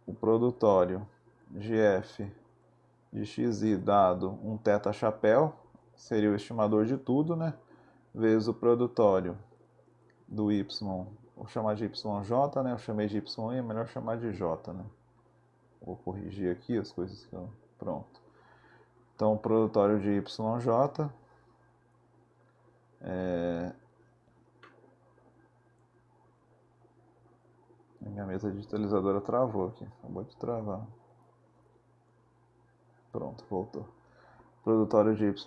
o produtório de f de xi dado um θ chapéu, seria o estimador de tudo, né? Vezes o produtório do y, vou chamar de yj, né? Eu chamei de y, é melhor chamar de j, né? Vou corrigir aqui as coisas que eu... Pronto. Então, o produtório de yj minha mesa digitalizadora travou aqui, acabou de travar. Pronto, voltou. Produtório de yj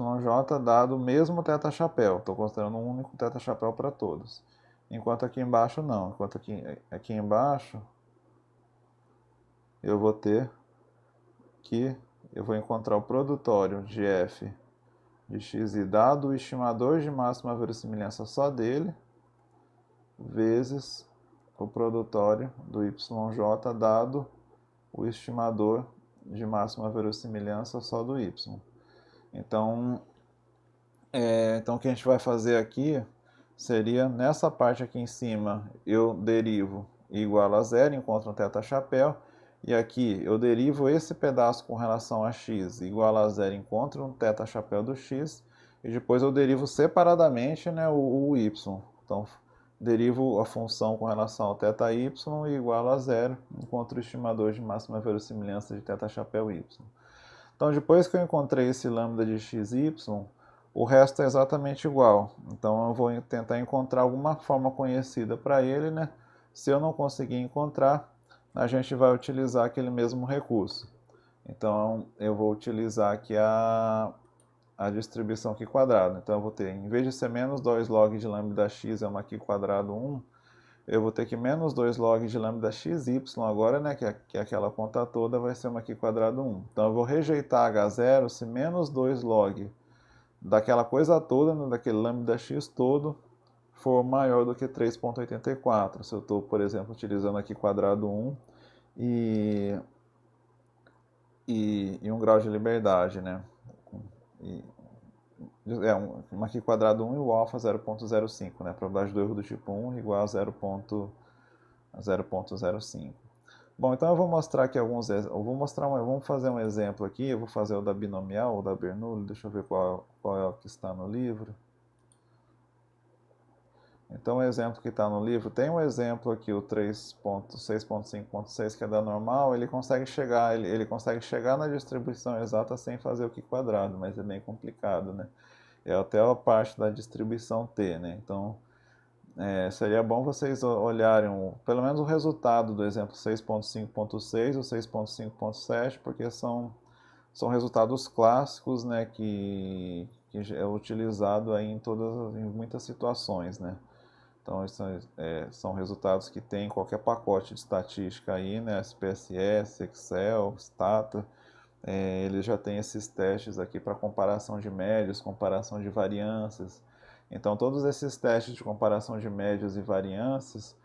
dado o mesmo θ chapéu. Estou considerando um único θ chapéu para todos. Enquanto aqui embaixo não. Enquanto aqui embaixo eu vou ter que... Eu vou encontrar o produtório de f de xi dado o estimador de máxima verossimilhança só dele, vezes o produtório do yj dado o estimador de máxima verossimilhança só do y. Então, então o que a gente vai fazer aqui seria, nessa parte aqui em cima, eu derivo igual a zero, encontro um θ chapéu, e aqui eu derivo esse pedaço com relação a x igual a zero, encontro um θ chapéu do x, e depois eu derivo separadamente, né, o y. Então, derivo a função com relação ao θy igual a zero, encontro o estimador de máxima verossimilhança de θ chapéu y. Então, depois que eu encontrei esse lambda de xy, o resto é exatamente igual. Então, eu vou tentar encontrar alguma forma conhecida para ele, né? Se eu não conseguir encontrar, a gente vai utilizar aquele mesmo recurso. Então, eu vou utilizar aqui a distribuição aqui quadrada. Então, eu vou ter, em vez de ser menos 2 log de lambda x é uma aqui quadrado 1, eu vou ter que menos 2 log de lambda xy agora, né, que é aquela conta toda, vai ser uma aqui quadrado 1. Então, eu vou rejeitar h0 se menos 2 log daquela coisa toda, né, daquele lambda x todo, for maior do que 3,84. Se eu estou, por exemplo, utilizando aqui quadrado 1 e 1 grau de liberdade, né? Uma aqui quadrado 1 e o alfa 0,05, né? A probabilidade do erro do tipo 1 igual a 0,05. Bom, então eu vou mostrar aqui vamos fazer um exemplo aqui, eu vou fazer o da binomial, ou da Bernoulli, deixa eu ver qual é o que está no livro. Então o exemplo que está no livro, tem um exemplo aqui, o 3.6.5.6, que é da normal, ele consegue chegar, ele consegue chegar na distribuição exata sem fazer o Q quadrado, mas é bem complicado, né? É até a parte da distribuição T, né? Então seria bom vocês olharem pelo menos o resultado do exemplo 6.5.6 ou 6.5.7, porque são resultados clássicos, né, que é utilizado aí em muitas situações, né? Então, são resultados que tem em qualquer pacote de estatística aí, né? SPSS, Excel, Stata. Ele já tem esses testes aqui para comparação de médios, comparação de variâncias. Então, todos esses testes de comparação de médios e variâncias,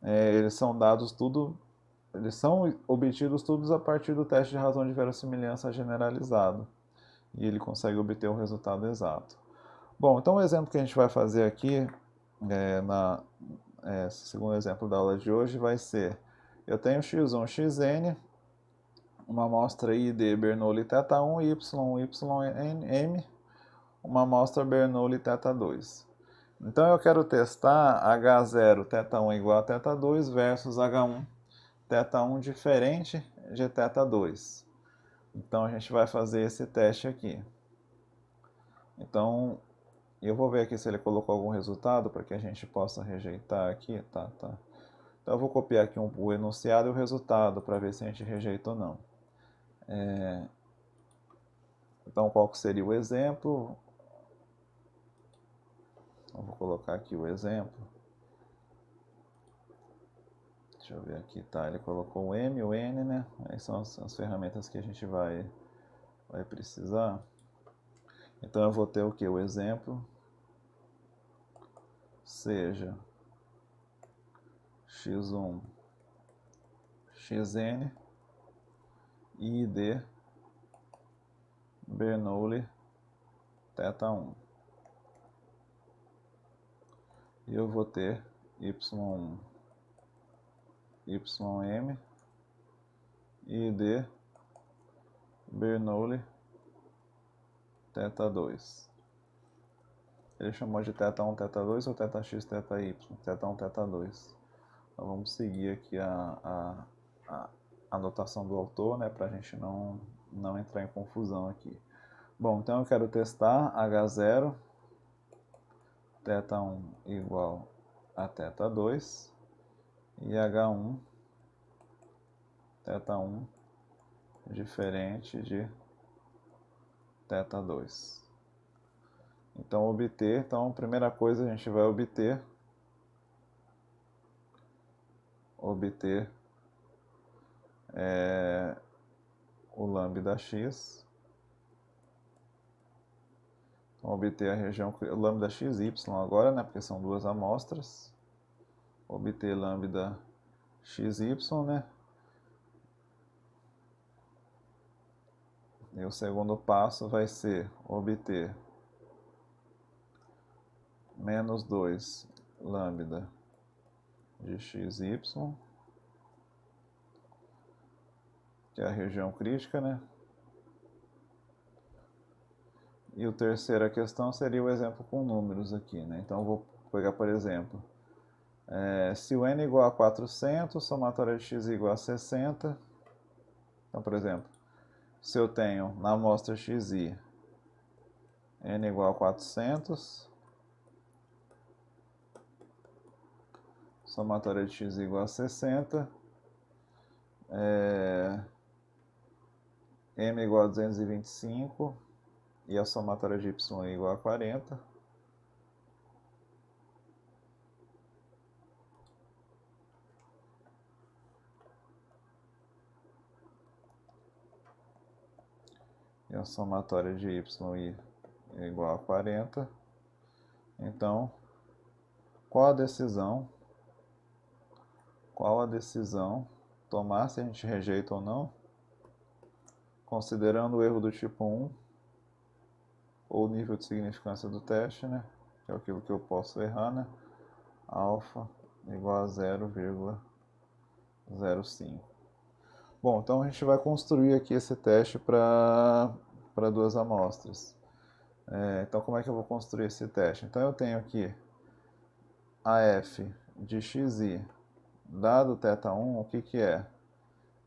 eles são dados tudo, eles são obtidos todos a partir do teste de razão de verossimilhança generalizado. E ele consegue obter o resultado exato. Bom, então o exemplo que a gente vai fazer aqui, segundo exemplo da aula de hoje, vai ser: eu tenho x1, xn, uma amostra ID Bernoulli θ1, y, ym, uma amostra Bernoulli θ2. Então eu quero testar H0 θ1 igual a θ2 versus H1 θ1 diferente de θ2. Então a gente vai fazer esse teste aqui. Então eu vou ver aqui se ele colocou algum resultado para que a gente possa rejeitar aqui. Tá. Então eu vou copiar aqui o enunciado e o resultado para ver se a gente rejeita ou não. Então qual que seria o exemplo? Eu vou colocar aqui o exemplo. Deixa eu ver aqui, tá? Ele colocou o M, o N, né? Aí são as ferramentas que a gente vai precisar. Então eu vou ter o que? O exemplo seja x1, xn, ID Bernoulli θ1. E eu vou ter y1, ym, ID Bernoulli θ2. Ele chamou de θ1, θ2 ou θx, θy? θ1, θ2. Então vamos seguir aqui a anotação do autor, né, para a gente não entrar em confusão aqui. Bom, então eu quero testar H0 θ1 igual a θ2 e H1 θ1 diferente de θ2. Então a primeira coisa a gente vai obter o lambda x. Então, obter a região lambda xy agora, né, porque são duas amostras. Obter lambda xy, né? E o segundo passo vai ser obter menos 2 lambda de xy, que é a região crítica, né? E a terceira questão seria o exemplo com números aqui, né? Então eu vou pegar, por exemplo, se o n é igual a 400, somatória de x igual a 60. Então, por exemplo, se eu tenho na amostra xi n igual a 400, somatória de x igual a 60, m igual a 225 e a somatória de y é igual a 40. E a somatória de y é igual a 40. Então, qual a decisão tomar, se a gente rejeita ou não, considerando o erro do tipo 1 ou o nível de significância do teste, né? Que é aquilo que eu posso errar, né? Alfa igual a 0,05. Bom, então a gente vai construir aqui esse teste para duas amostras. Então como é que eu vou construir esse teste? Então eu tenho aqui a f de xi dado θ1, o que que é?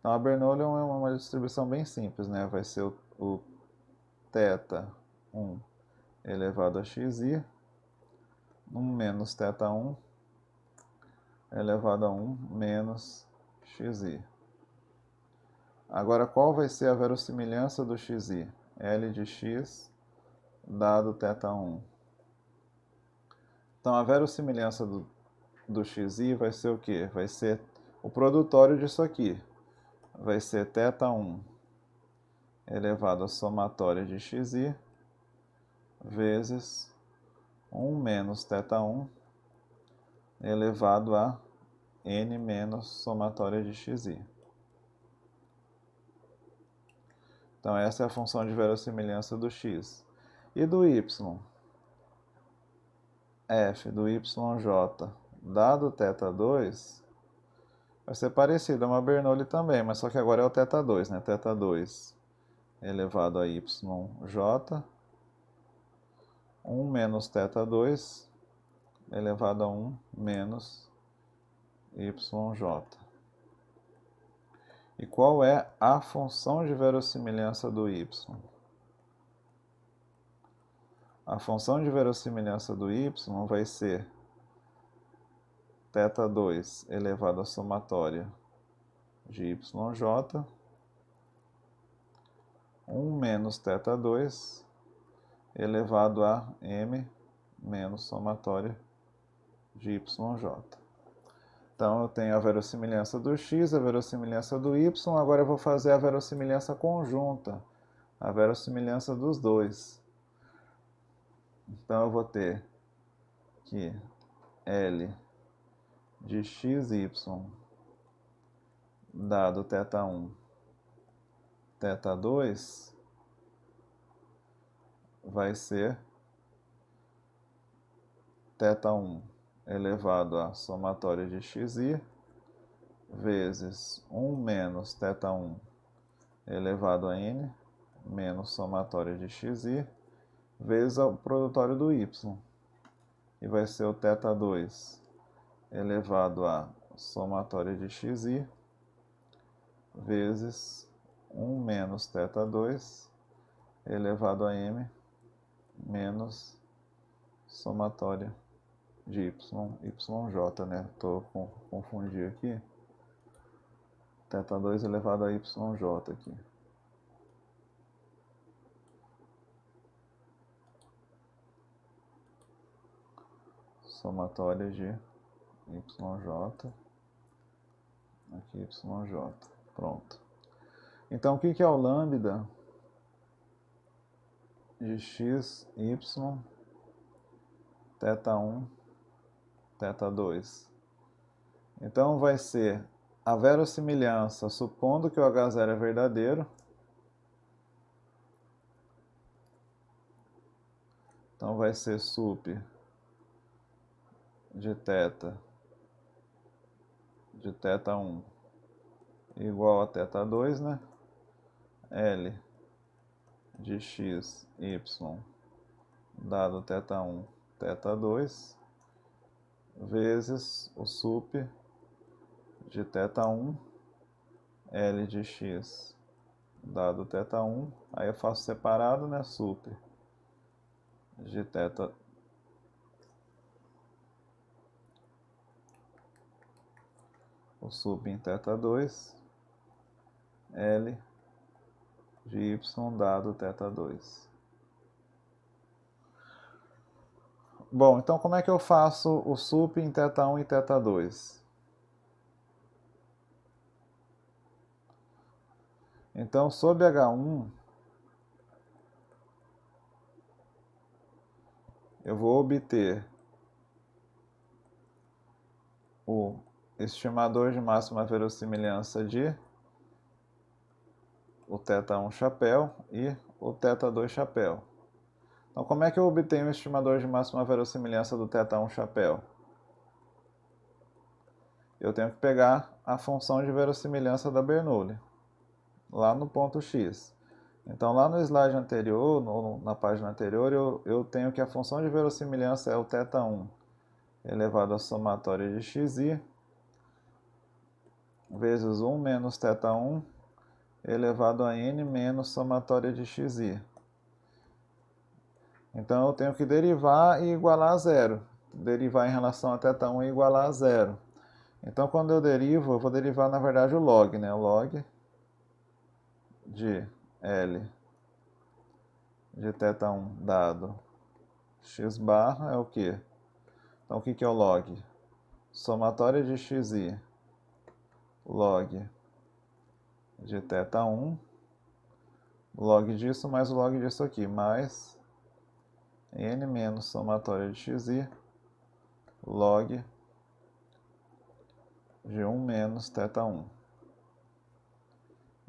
Então, a Bernoulli é uma distribuição bem simples, né? Vai ser o θ1 elevado a xi, 1 menos θ1 elevado a 1 menos xi. Agora, qual vai ser a verossimilhança do xi? L de x dado θ1. Então, a verossimilhança do xi vai ser o quê? Vai ser o produtório disso aqui. Vai ser θ1 elevado à somatória de xi vezes 1 menos θ1 elevado a n menos somatória de xi. Então, essa é a função de verossimilhança do x. E do y? F do yj dado θ2 vai ser parecido, é uma Bernoulli também, mas só que agora é o θ2, né? θ2 elevado a yj, 1 menos θ2 elevado a 1 menos yj. E qual é a função de verossimilhança do y? A função de verossimilhança do y vai ser θ2 elevado à somatória de yj, 1 menos θ2 elevado a m menos somatória de yj. Então, eu tenho a verossimilhança do x, a verossimilhança do y, agora eu vou fazer a verossimilhança conjunta, a verossimilhança dos dois. Então, eu vou ter que L de xy dado θ1, θ2 vai ser θ1 elevado à somatória de xi vezes 1 menos θ1 elevado a n menos somatória de xi vezes o produtório do y. E vai ser o θ2 elevado à somatória de xi vezes 1 menos θ2 elevado a m menos somatória de yj, né? Estou confundindo aqui. θ2 elevado a yj aqui. Somatória de yj, aqui yj. Pronto. Então, o que é o lambda de x, y, θ1, θ2? Então, vai ser a verossimilhança, supondo que o H0 é verdadeiro. Então, vai ser sup de θ1 igual a θ2, né? L de x, y, dado θ1, θ2, vezes o sup de θ1, L de x, dado θ1, aí eu faço separado, né? Sup de θ, o sup em θ2, L de y dado θ2. Bom, então como é que eu faço o sup em θ1 e θ2? Então, sob H1, eu vou obter o estimador de máxima verossimilhança de o θ1 chapéu e o θ2 chapéu. Então, como é que eu obtenho o estimador de máxima verossimilhança do θ1 chapéu? Eu tenho que pegar a função de verossimilhança da Bernoulli, lá no ponto x. Então, lá no slide anterior, na página anterior, eu tenho que a função de verossimilhança é o θ1 elevado à somatória de xi vezes 1 menos θ1 elevado a n menos somatória de xi. Então eu tenho que derivar e igualar a zero. Derivar em relação a θ1 e igualar a zero. Então quando eu derivo, eu vou derivar na verdade o log, né? O log de L de θ1 dado x barra é o quê? Então o que é o log? Somatória de xi log de θ1, log disso mais o log disso aqui, mais n menos somatória de xi log de 1 menos θ1.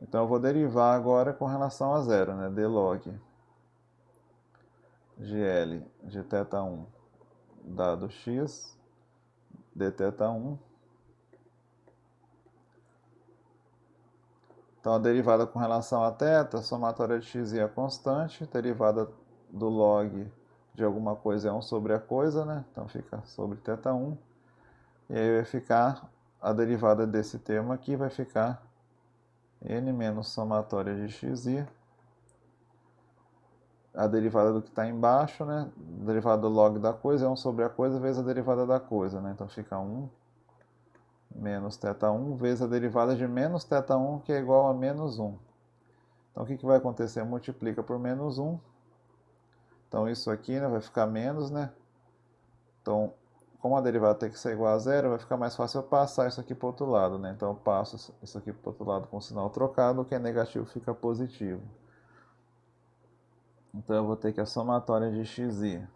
Então eu vou derivar agora com relação a zero, né? d log de L de θ1 dado x dθ1. Então a derivada com relação a θ, somatória de x é constante, derivada do log de alguma coisa é 1 sobre a coisa, né? Então fica sobre θ1. E aí vai ficar, a derivada desse termo aqui vai ficar n menos somatória de xi, a derivada do que está embaixo, né? A derivada do log da coisa é 1 sobre a coisa vezes a derivada da coisa, né? Então fica 1 menos θ1 vezes a derivada de menos θ1, que é igual a menos 1. Então o que vai acontecer? Multiplica por menos 1. Então isso aqui, né, vai ficar menos, né? Então, como a derivada tem que ser igual a zero, vai ficar mais fácil eu passar isso aqui para o outro lado, né? Então eu passo isso aqui para o outro lado com o sinal trocado, o que é negativo fica positivo. Então eu vou ter que a somatória de xi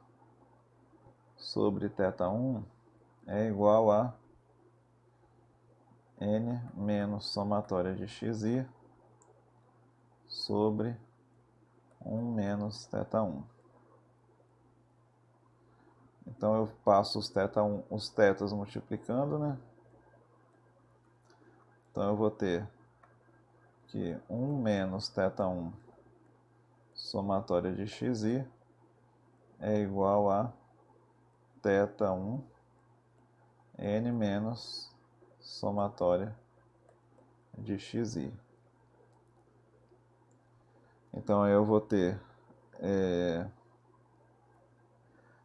sobre θ1 é igual a n menos somatória de xi sobre 1 menos θ1. Então eu passo os θs multiplicando, né? Então eu vou ter que 1 menos θ1 somatória de xi é igual a θ1 n menos somatória de xi. Então eu vou ter...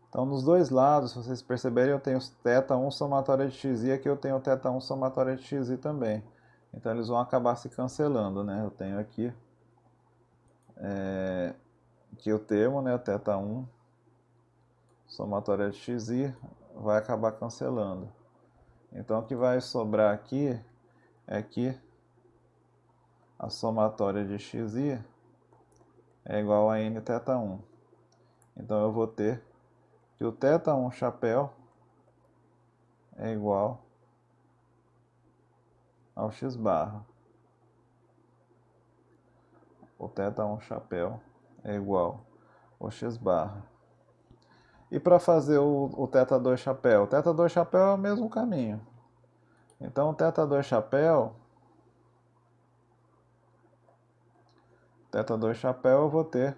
Então nos dois lados, se vocês perceberem, eu tenho θ1 somatória de xi e aqui eu tenho θ1 somatória de xi também. Então eles vão acabar se cancelando, né? Eu tenho aqui que o termo, né, θ1 somatória de xi vai acabar cancelando. Então o que vai sobrar aqui é que a somatória de xi é igual a n θ1. Então eu vou ter que o θ1 chapéu é igual ao x barra. O θ1 chapéu é igual ao x barra. E para fazer o θ2 chapéu? O θ2 chapéu é o mesmo caminho. Então o θ2 chapéu eu vou ter,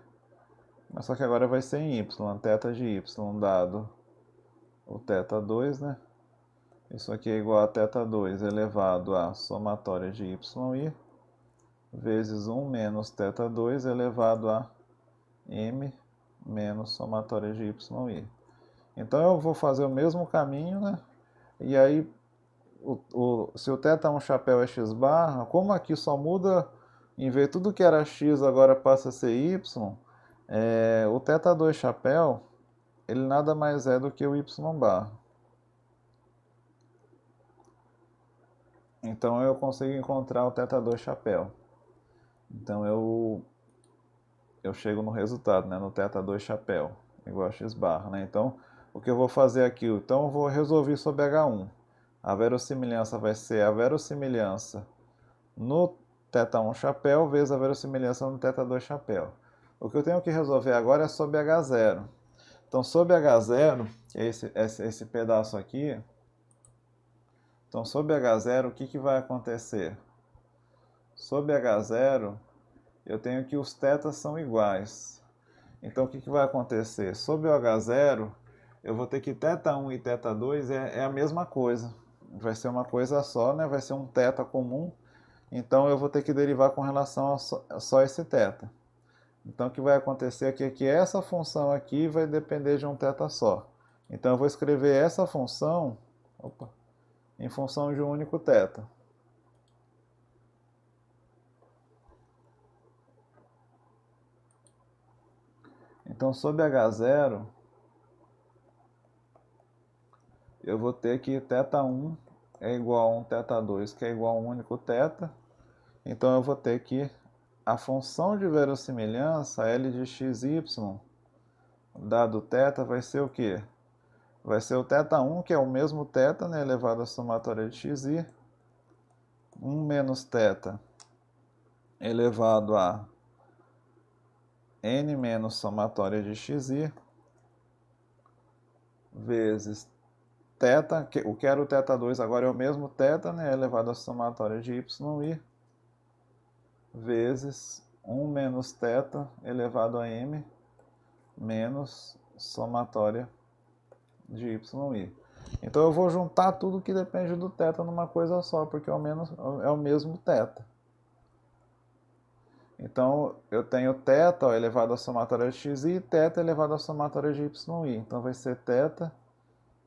mas só que agora vai ser em y, θ de y dado o θ2, né? Isso aqui é igual a θ2 elevado a somatória de yi vezes 1 menos θ2 elevado a m menos somatória de yi. Então eu vou fazer o mesmo caminho, né? E aí, se o θ1 chapéu é x barra, como aqui só muda, em vez de tudo que era x agora passa a ser y, o θ2 chapéu, ele nada mais é do que o y barra. Então eu consigo encontrar o θ2 chapéu. Então eu chego no resultado, né, no θ2 chapéu, igual a x barra, né? Então o que eu vou fazer aqui? Então eu vou resolver sobre H1. A verossimilhança vai ser a verossimilhança no θ1 chapéu vezes a verossimilhança no θ2 chapéu. O que eu tenho que resolver agora é sobre H0. Então sobre H0, que é esse pedaço aqui, então sobre H0 o que vai acontecer? Sobre H0 eu tenho que os θs são iguais. Então o que vai acontecer? Sobre o H0 eu vou ter que θ1 e θ2 é a mesma coisa. Vai ser uma coisa só, né? Vai ser um θ comum. Então eu vou ter que derivar com relação a só esse θ. Então o que vai acontecer aqui é que essa função aqui vai depender de um θ só. Então eu vou escrever essa função em função de um único θ. Então sob H0 eu vou ter que θ1 é igual a um θ2 que é igual a um único θ. Então eu vou ter que a função de verossimilhança L de xy dado θ vai ser o quê? Vai ser o θ1, que é o mesmo θ, né, elevado à somatória de xy, 1 menos θ elevado a n menos somatória de xy, vezes θ, o que era o θ2 agora é o mesmo θ, né, elevado à somatória de y, vezes 1 menos θ elevado a m menos somatória de y. Então eu vou juntar tudo que depende do θ numa coisa só, porque é o mesmo θ. Então eu tenho θ elevado à somatória de xy e θ elevado à somatória de y. Então vai ser θ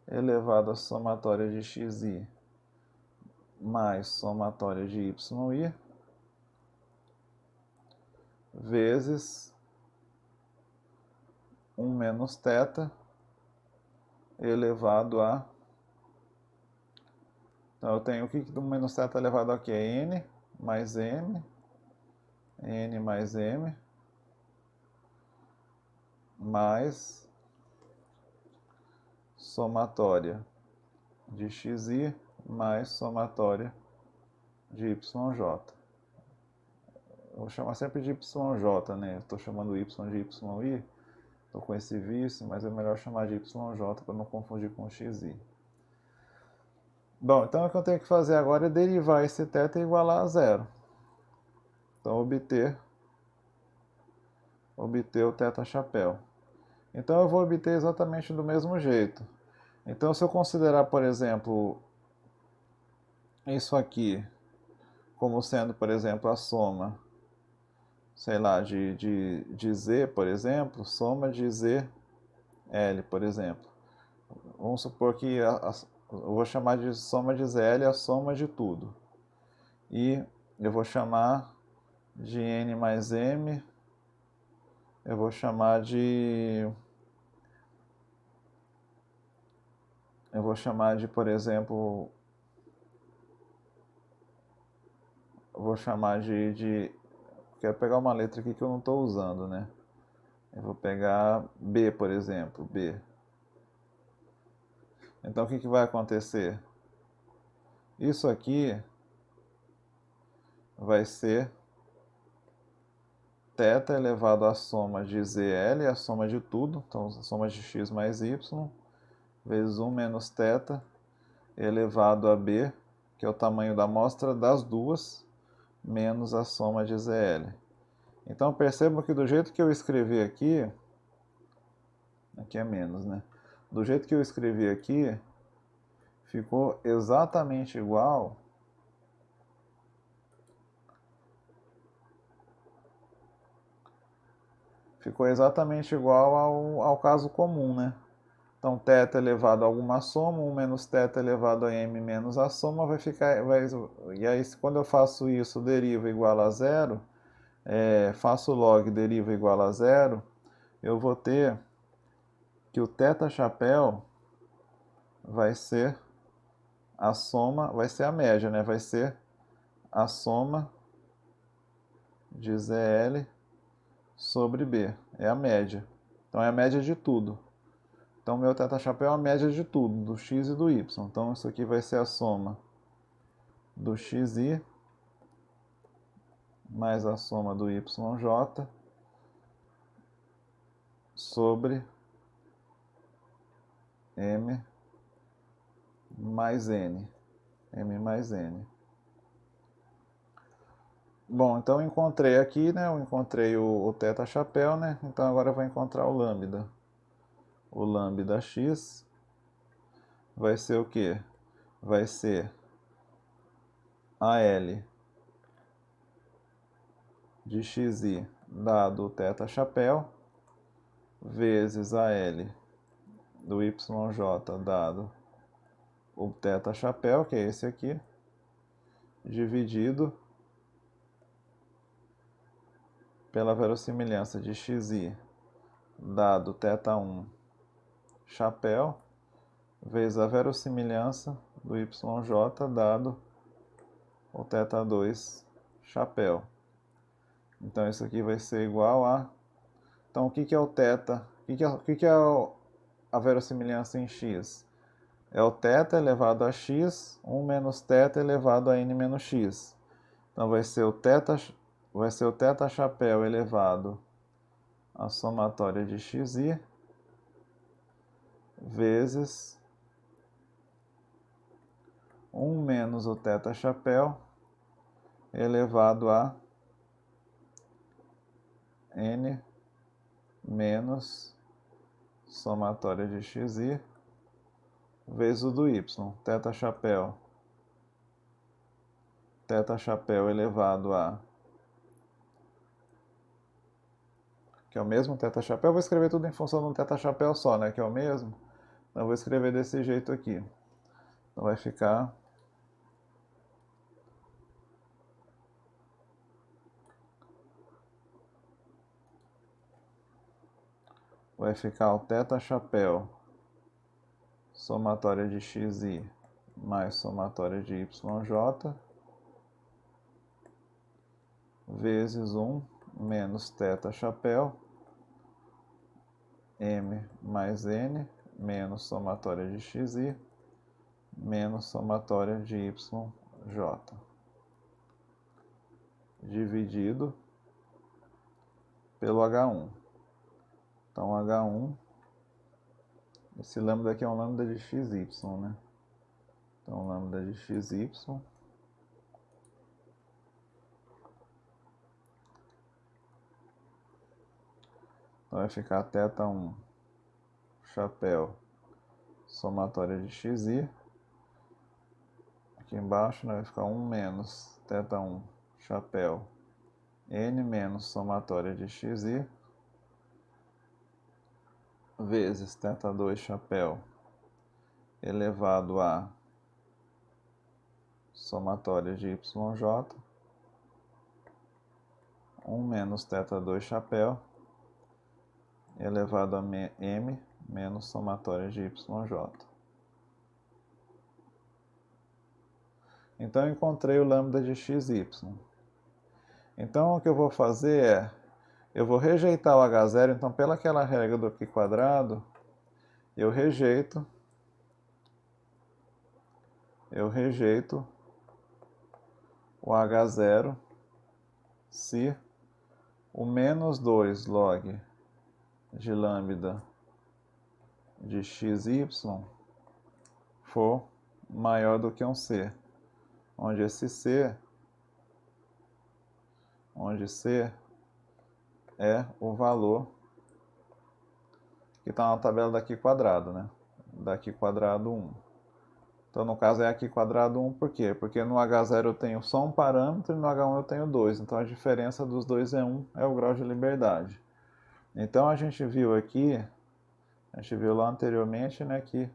elevado à somatória de xy mais somatória de y vezes 1 menos θ elevado a... Então eu tenho o que do menos θ elevado aqui é n mais m, n mais m, mais somatória de xy mais somatória de yj. Eu vou chamar sempre de yj, né? Estou chamando y de yi, estou com esse vício, mas é melhor chamar de yj para não confundir com xy. Bom, então o que eu tenho que fazer agora é derivar esse θ e igualar a zero. Então obter o θ chapéu. Então eu vou obter exatamente do mesmo jeito. Então se eu considerar, por exemplo, isso aqui como sendo, por exemplo, a soma, sei lá, de z, por exemplo, soma de z, L, por exemplo. Vamos supor que eu vou chamar de soma de ZL a soma de tudo. E eu vou chamar de N mais M, eu vou chamar de... por exemplo, eu vou chamar quero pegar uma letra aqui que eu não estou usando, né? Eu vou pegar B, por exemplo, B. Então o que vai acontecer? Isso aqui vai ser θ elevado à soma de ZL, a soma de tudo, então a soma de x mais y, vezes 1 menos θ elevado a b, que é o tamanho da amostra das duas, menos a soma de ZL. Então percebam que do jeito que eu escrevi aqui é menos, né? Do jeito que eu escrevi aqui, ficou exatamente igual ao caso comum, né? Então, θ elevado a alguma soma, 1 menos θ elevado a m menos a soma, vai ficar... e aí, quando eu faço isso, deriva igual a zero, faço log deriva igual a zero, eu vou ter que o θ chapéu vai ser a soma, vai ser a média, né? Vai ser a soma de ZL sobre B. É a média. Então, é a média de tudo. Então, meu θ chapéu é a média de tudo, do x e do y. Então, isso aqui vai ser a soma do xi mais a soma do yj sobre m mais n. M mais n. Bom, então eu encontrei aqui, né? Eu encontrei o θ chapéu, né? Então agora eu vou encontrar o lambda. o lambda x vai ser o quê? Vai ser AL de xi dado o θ chapéu vezes AL do YJ dado o θ chapéu, que é esse aqui, dividido pela verossimilhança de xi dado θ1 chapéu vezes a verossimilhança do YJ dado o θ2 chapéu. Então isso aqui vai ser igual a... Então o que é o θ? O que é a verossimilhança em x? É o θ elevado a x, 1 menos θ elevado a n menos x. Então vai ser o θ chapéu elevado à somatória de xi vezes 1 menos o θ chapéu elevado a n menos somatória de xi vezes o do y, θ chapéu elevado a, que é o mesmo θ chapéu, eu vou escrever tudo em função de um θ chapéu só, né, que é o mesmo, então eu vou escrever desse jeito aqui, então vai ficar o θ chapéu somatória de xi mais somatória de yj vezes 1 menos θ chapéu m mais n menos somatória de xi menos somatória de yj dividido pelo H1. Então H1, esse lambda aqui é um lambda de xy, né? Então lambda de xy então vai ficar θ1 chapéu somatória de xi. Aqui embaixo, né, vai ficar 1 menos θ1 chapéu n menos somatória de xi vezes θ2 chapéu elevado a somatória de yj 1 menos θ2 chapéu elevado a m menos somatória de yj. Então eu encontrei o lambda de xy. Então o que eu vou fazer é, eu vou rejeitar o H0, então pelaquela regra do aqui quadrado, eu rejeito o H0 se o menos 2 log de lambda de xy for maior do que um c, onde C é o valor que está na tabela daqui quadrado, né? Daqui quadrado 1. Então, no caso, é aqui quadrado 1, por quê? Porque no H0 eu tenho só um parâmetro e no H1 eu tenho 2. Então, a diferença dos dois é 1, é o grau de liberdade. Então, a gente viu aqui, a gente viu lá anteriormente, né, que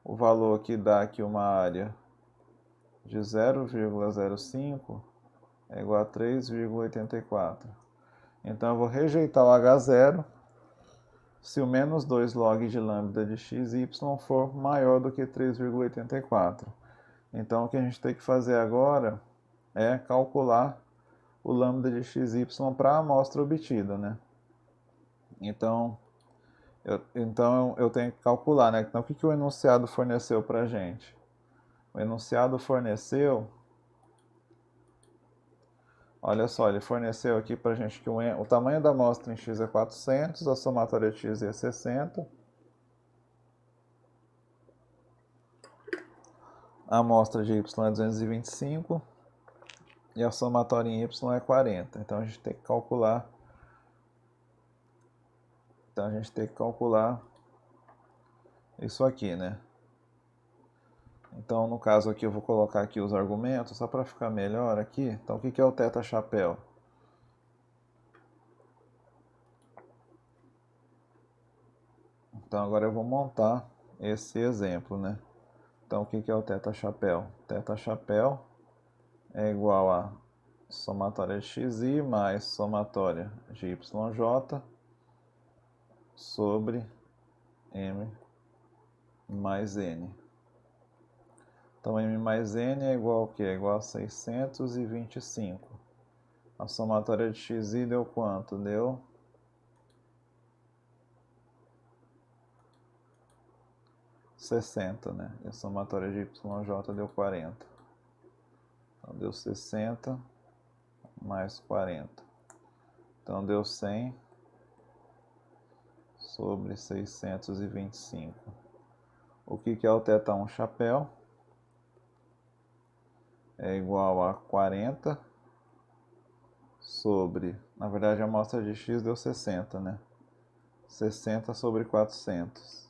o valor aqui dá aqui uma área de 0,05 é igual a 3,84. Então, eu vou rejeitar o H0 se o menos 2 log de lambda de xy for maior do que 3,84. Então, o que a gente tem que fazer agora é calcular o lambda de xy para a amostra obtida, né? Então, eu tenho que calcular, né? Então, o que o enunciado forneceu para a gente? O enunciado forneceu... Olha só, ele forneceu aqui para a gente que o tamanho da amostra em x é 400, a somatória de x é 60, a amostra de y é 225 e a somatória em y é 40. Então a gente tem que calcular Então a gente tem que calcular isso aqui, né? Então no caso aqui eu vou colocar aqui os argumentos só para ficar melhor aqui. Então o que é o θ chapéu? Então agora eu vou montar esse exemplo, né? Então o que é o θ chapéu? Θ chapéu é igual a somatória de xi mais somatória de yj sobre m mais n. Então m mais n é igual ao quê? É igual a 625. A somatória de xi deu quanto? Deu 60, né? E a somatória de yj deu 40. Então deu 60 mais 40. Então deu 100 sobre 625. O que é o θ1 chapéu? É igual a 40 sobre... Na verdade a amostra de x deu 60, né? 60 sobre 400.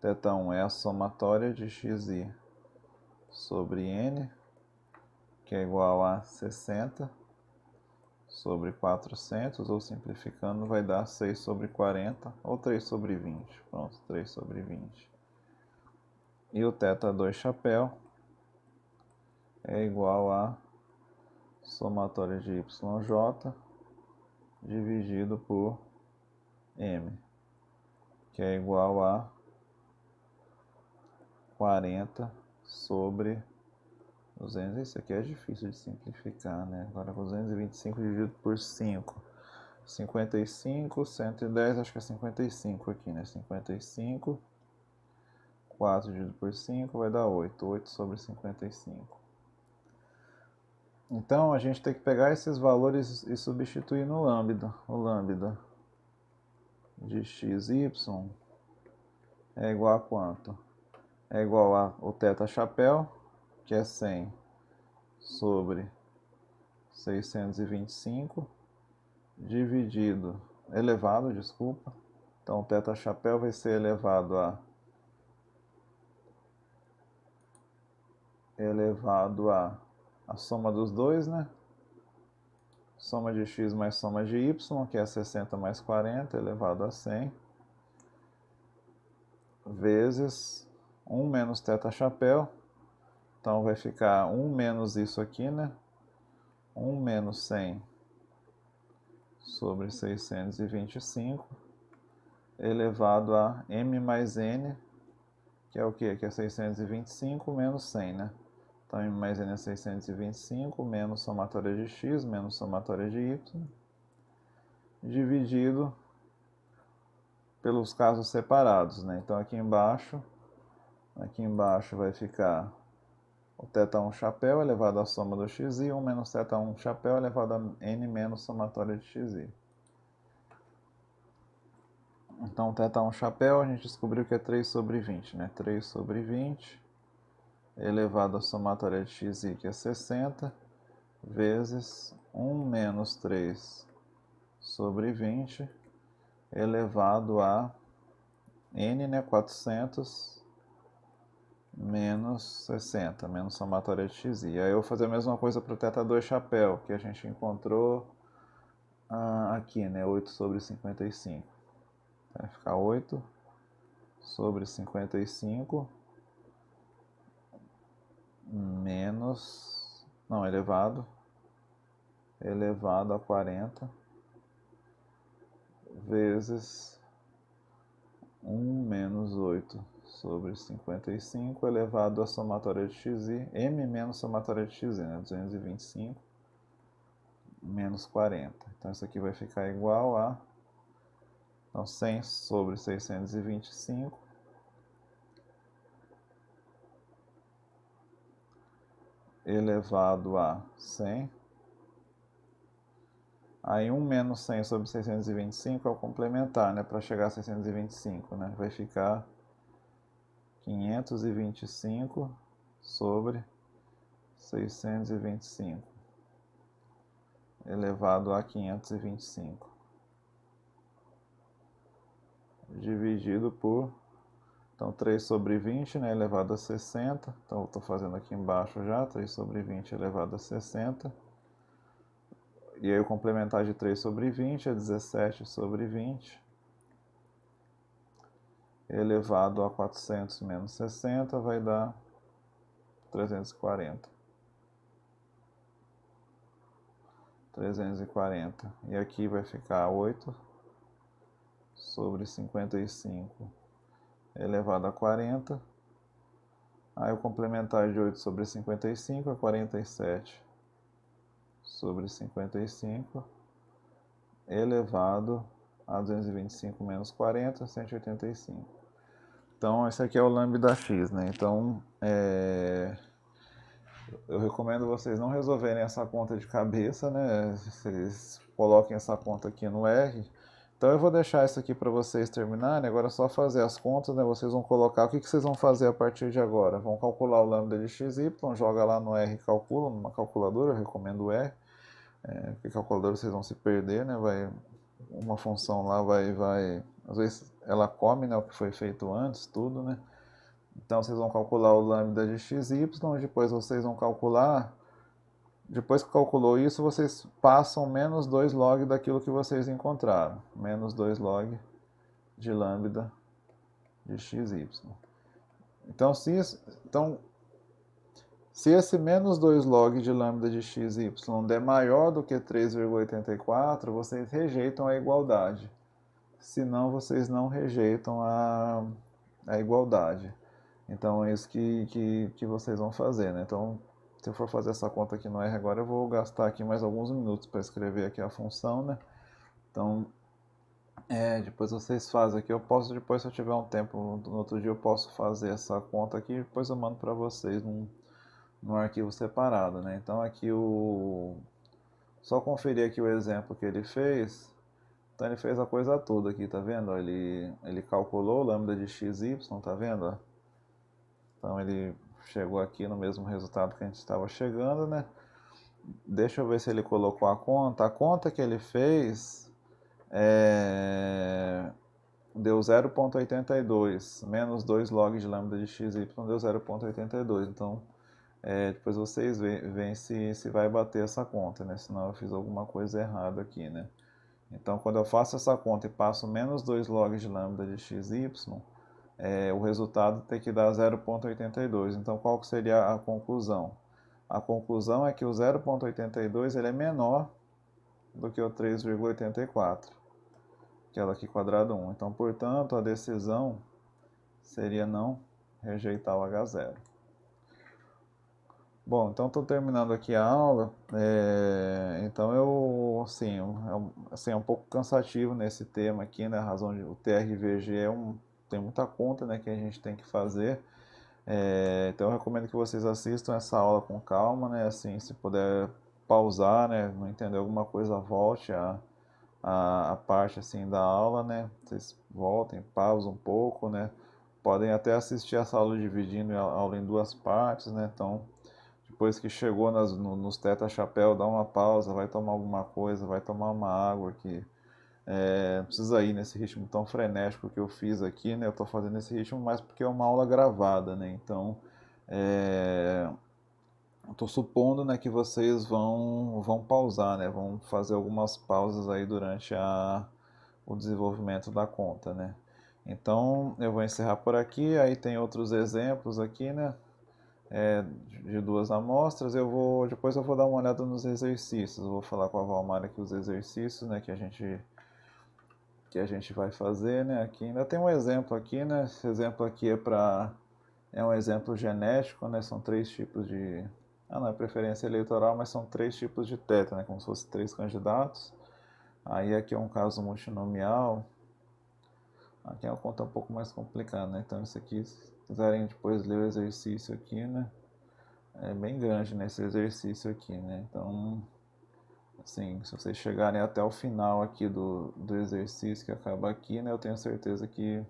θ1 é a somatória de xi sobre n, que é igual a 60 sobre 400, ou simplificando vai dar 6 sobre 40, ou 3 sobre 20. Pronto, 3 sobre 20. E o θ2 chapéu é igual a somatória de yj dividido por m, que é igual a 40 sobre 200. Isso aqui é difícil de simplificar, né? Agora 225 dividido por 5. 55, 110, acho que é 55 aqui, né? 55, 4 dividido por 5 vai dar 8. 8 sobre 55. Então a gente tem que pegar esses valores e substituir no lambda. O lambda de xy é igual a quanto? É igual a o θ chapéu, que é 100 sobre 625, dividido, elevado, desculpa. Então o θ chapéu vai ser elevado a soma dos dois, né? Soma de x mais soma de y, que é 60 mais 40, elevado a 100, vezes 1 menos θ chapéu. Então vai ficar 1 menos isso aqui, né? 1 menos 100 sobre 625, elevado a m mais n, que é o quê? Que é 625 menos 100, né? Então m mais n é 625 menos somatória de x menos somatória de y, dividido pelos casos separados, né? Então aqui embaixo vai ficar o θ1 chapéu elevado à soma do xi, 1 menos θ1 chapéu elevado a n menos somatória de xi. Então o θ1 chapéu a gente descobriu que é 3 sobre 20, né? 3 sobre 20 elevado à somatória de xi, que é 60, vezes 1 menos 3 sobre 20 elevado a n, né? 400 menos 60, menos somatória de xi. Aí eu vou fazer a mesma coisa para o θ2 chapéu, que a gente encontrou aqui, né? 8 sobre 55. Vai ficar 8 sobre 55 menos... não, elevado a 40 vezes 1 menos 8 sobre 55 elevado à somatória de xi, m menos somatória de xi, né? 225 menos 40. Então isso aqui vai ficar igual a... então 100 sobre 625 elevado a 100. Aí 1 menos 100 sobre 625 é o complementar, né? Para chegar a 625, né? Vai ficar 525 sobre 625 elevado a 525. dividido por, então 3 sobre 20, né, elevado a 60, então eu estou fazendo aqui embaixo já, 3 sobre 20 elevado a 60, e aí o complementar de 3 sobre 20 é 17 sobre 20, elevado a 400 menos 60 vai dar 340. 340. E aqui vai ficar 8 sobre 55 elevado a 40. Aí o complementar de 8 sobre 55 é 47 sobre 55 elevado a 225 menos 40, 185. Então, esse aqui é o lambda x, né? Então, eu recomendo vocês não resolverem essa conta de cabeça, né? Vocês coloquem essa conta aqui no R. Então eu vou deixar isso aqui para vocês terminarem. Agora é só fazer as contas, né? Vocês vão colocar, o que vocês vão fazer a partir de agora? Vão calcular o lambda de xy, joga lá no R e calcula, numa calculadora, eu recomendo o R. Porque calculadora vocês vão se perder, né? Uma função lá às vezes ela come, né, o que foi feito antes, tudo, né? Então vocês vão calcular o lambda de xy, depois vocês vão calcular, depois que calculou isso, vocês passam menos 2 log daquilo que vocês encontraram, menos 2 log de lambda de xy. Então, se esse menos 2 log de lambda de xy der maior do que 3,84, vocês rejeitam a igualdade. Senão, vocês não rejeitam a igualdade. Então, é isso que vocês vão fazer, né? Então, se eu for fazer essa conta aqui no R agora, eu vou gastar aqui mais alguns minutos para escrever aqui a função, né? Então, depois vocês fazem aqui. Eu posso, depois, se eu tiver um tempo, no outro dia eu posso fazer essa conta aqui, depois eu mando para vocês num arquivo separado, né? Então, aqui só conferir aqui o exemplo que ele fez. Então, ele fez a coisa toda aqui, tá vendo? Ele calculou o lambda de xy, tá vendo? Então, ele chegou aqui no mesmo resultado que a gente estava chegando, né? Deixa eu ver se ele colocou a conta. A conta que ele fez deu 0,82. Menos 2 log de lambda de xy deu 0,82. Então, depois vocês veem se vai bater essa conta, né? Senão eu fiz alguma coisa errada aqui, né? Então, quando eu faço essa conta e passo menos 2 log de lambda de xy, o resultado tem que dar 0,82. Então, qual que seria a conclusão? A conclusão é que o 0,82 ele é menor do que o 3,84, que é aqui quadrado 1. Então, portanto, a decisão seria não rejeitar o H0. Bom, então estou terminando aqui a aula. Então é um pouco cansativo nesse tema aqui, né? A razão de o TRVG tem muita conta, né, que a gente tem que fazer. Então eu recomendo que vocês assistam essa aula com calma, né? Assim, se puder pausar, né? Não entender alguma coisa, volte a parte assim da aula, né? Vocês voltem, pausam um pouco, né? Podem até assistir essa aula dividindo a aula em duas partes, né? Então, depois que chegou nos teta-chapéu, dá uma pausa, vai tomar alguma coisa, vai tomar uma água que não precisa ir nesse ritmo tão frenético que eu fiz aqui, né? Eu estou fazendo esse ritmo mais porque é uma aula gravada, né? Então, estou supondo, né, que vocês vão pausar, né? Vão fazer algumas pausas aí durante o desenvolvimento da conta, né? Então, eu vou encerrar por aqui. Aí tem outros exemplos aqui, né? De duas amostras. Depois eu vou dar uma olhada nos exercícios. Eu vou falar com a Valmar aqui os exercícios, né, que a gente vai fazer, né? Aqui ainda tem um exemplo aqui, né? Esse exemplo aqui é um exemplo genético, né? São 3 tipos de não é preferência eleitoral, mas são 3 tipos de teta, né? Como se fossem 3 candidatos. Aí aqui é um caso multinomial. Aqui é uma conta um pouco mais complicada, né? Então isso aqui, se quiserem depois ler o exercício aqui, né? É bem grande nesse exercício aqui, né? Então, assim, se vocês chegarem até o final aqui do exercício que acaba aqui, né? Eu tenho certeza que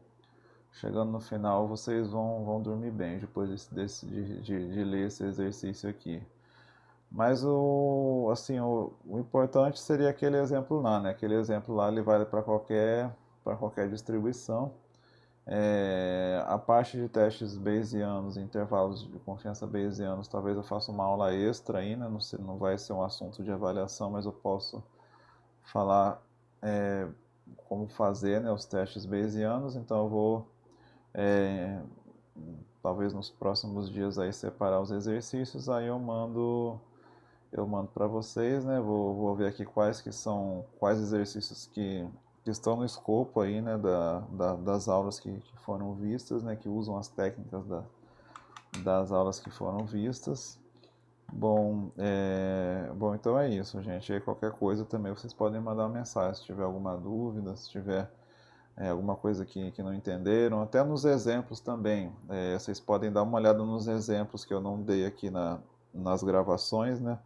chegando no final vocês vão dormir bem depois de ler esse exercício aqui. Mas o importante seria aquele exemplo lá, né? Aquele exemplo lá ele vale para para qualquer distribuição. A parte de testes bayesianos, intervalos de confiança bayesianos, talvez eu faça uma aula extra aí, né? Não vai ser um assunto de avaliação, mas eu posso falar como fazer, né, os testes bayesianos. Então eu vou talvez nos próximos dias aí separar os exercícios, aí eu mando para vocês, né? Vou ver aqui quais exercícios que estão no escopo aí, né, das aulas que foram vistas, né, que usam as técnicas das aulas que foram vistas. Bom, então é isso, gente. E aí qualquer coisa também vocês podem mandar uma mensagem se tiver alguma dúvida, se tiver alguma coisa que não entenderam, até nos exemplos também. Vocês podem dar uma olhada nos exemplos que eu não dei aqui nas gravações, né?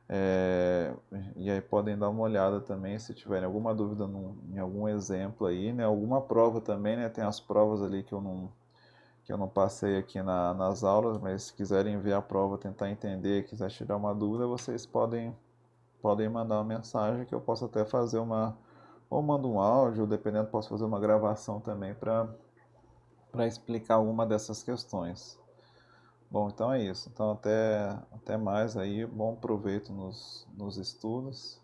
É, e aí podem dar uma olhada também se tiverem alguma dúvida em algum exemplo aí, né? Alguma prova também, né? Tem as provas ali que eu não passei aqui nas aulas, mas se quiserem ver a prova, tentar entender, quiser tirar uma dúvida, vocês podem mandar uma mensagem que eu posso até fazer ou mando um áudio, dependendo, posso fazer uma gravação também para explicar alguma dessas questões. Bom, então é isso. Então até mais aí, bom proveito nos estudos.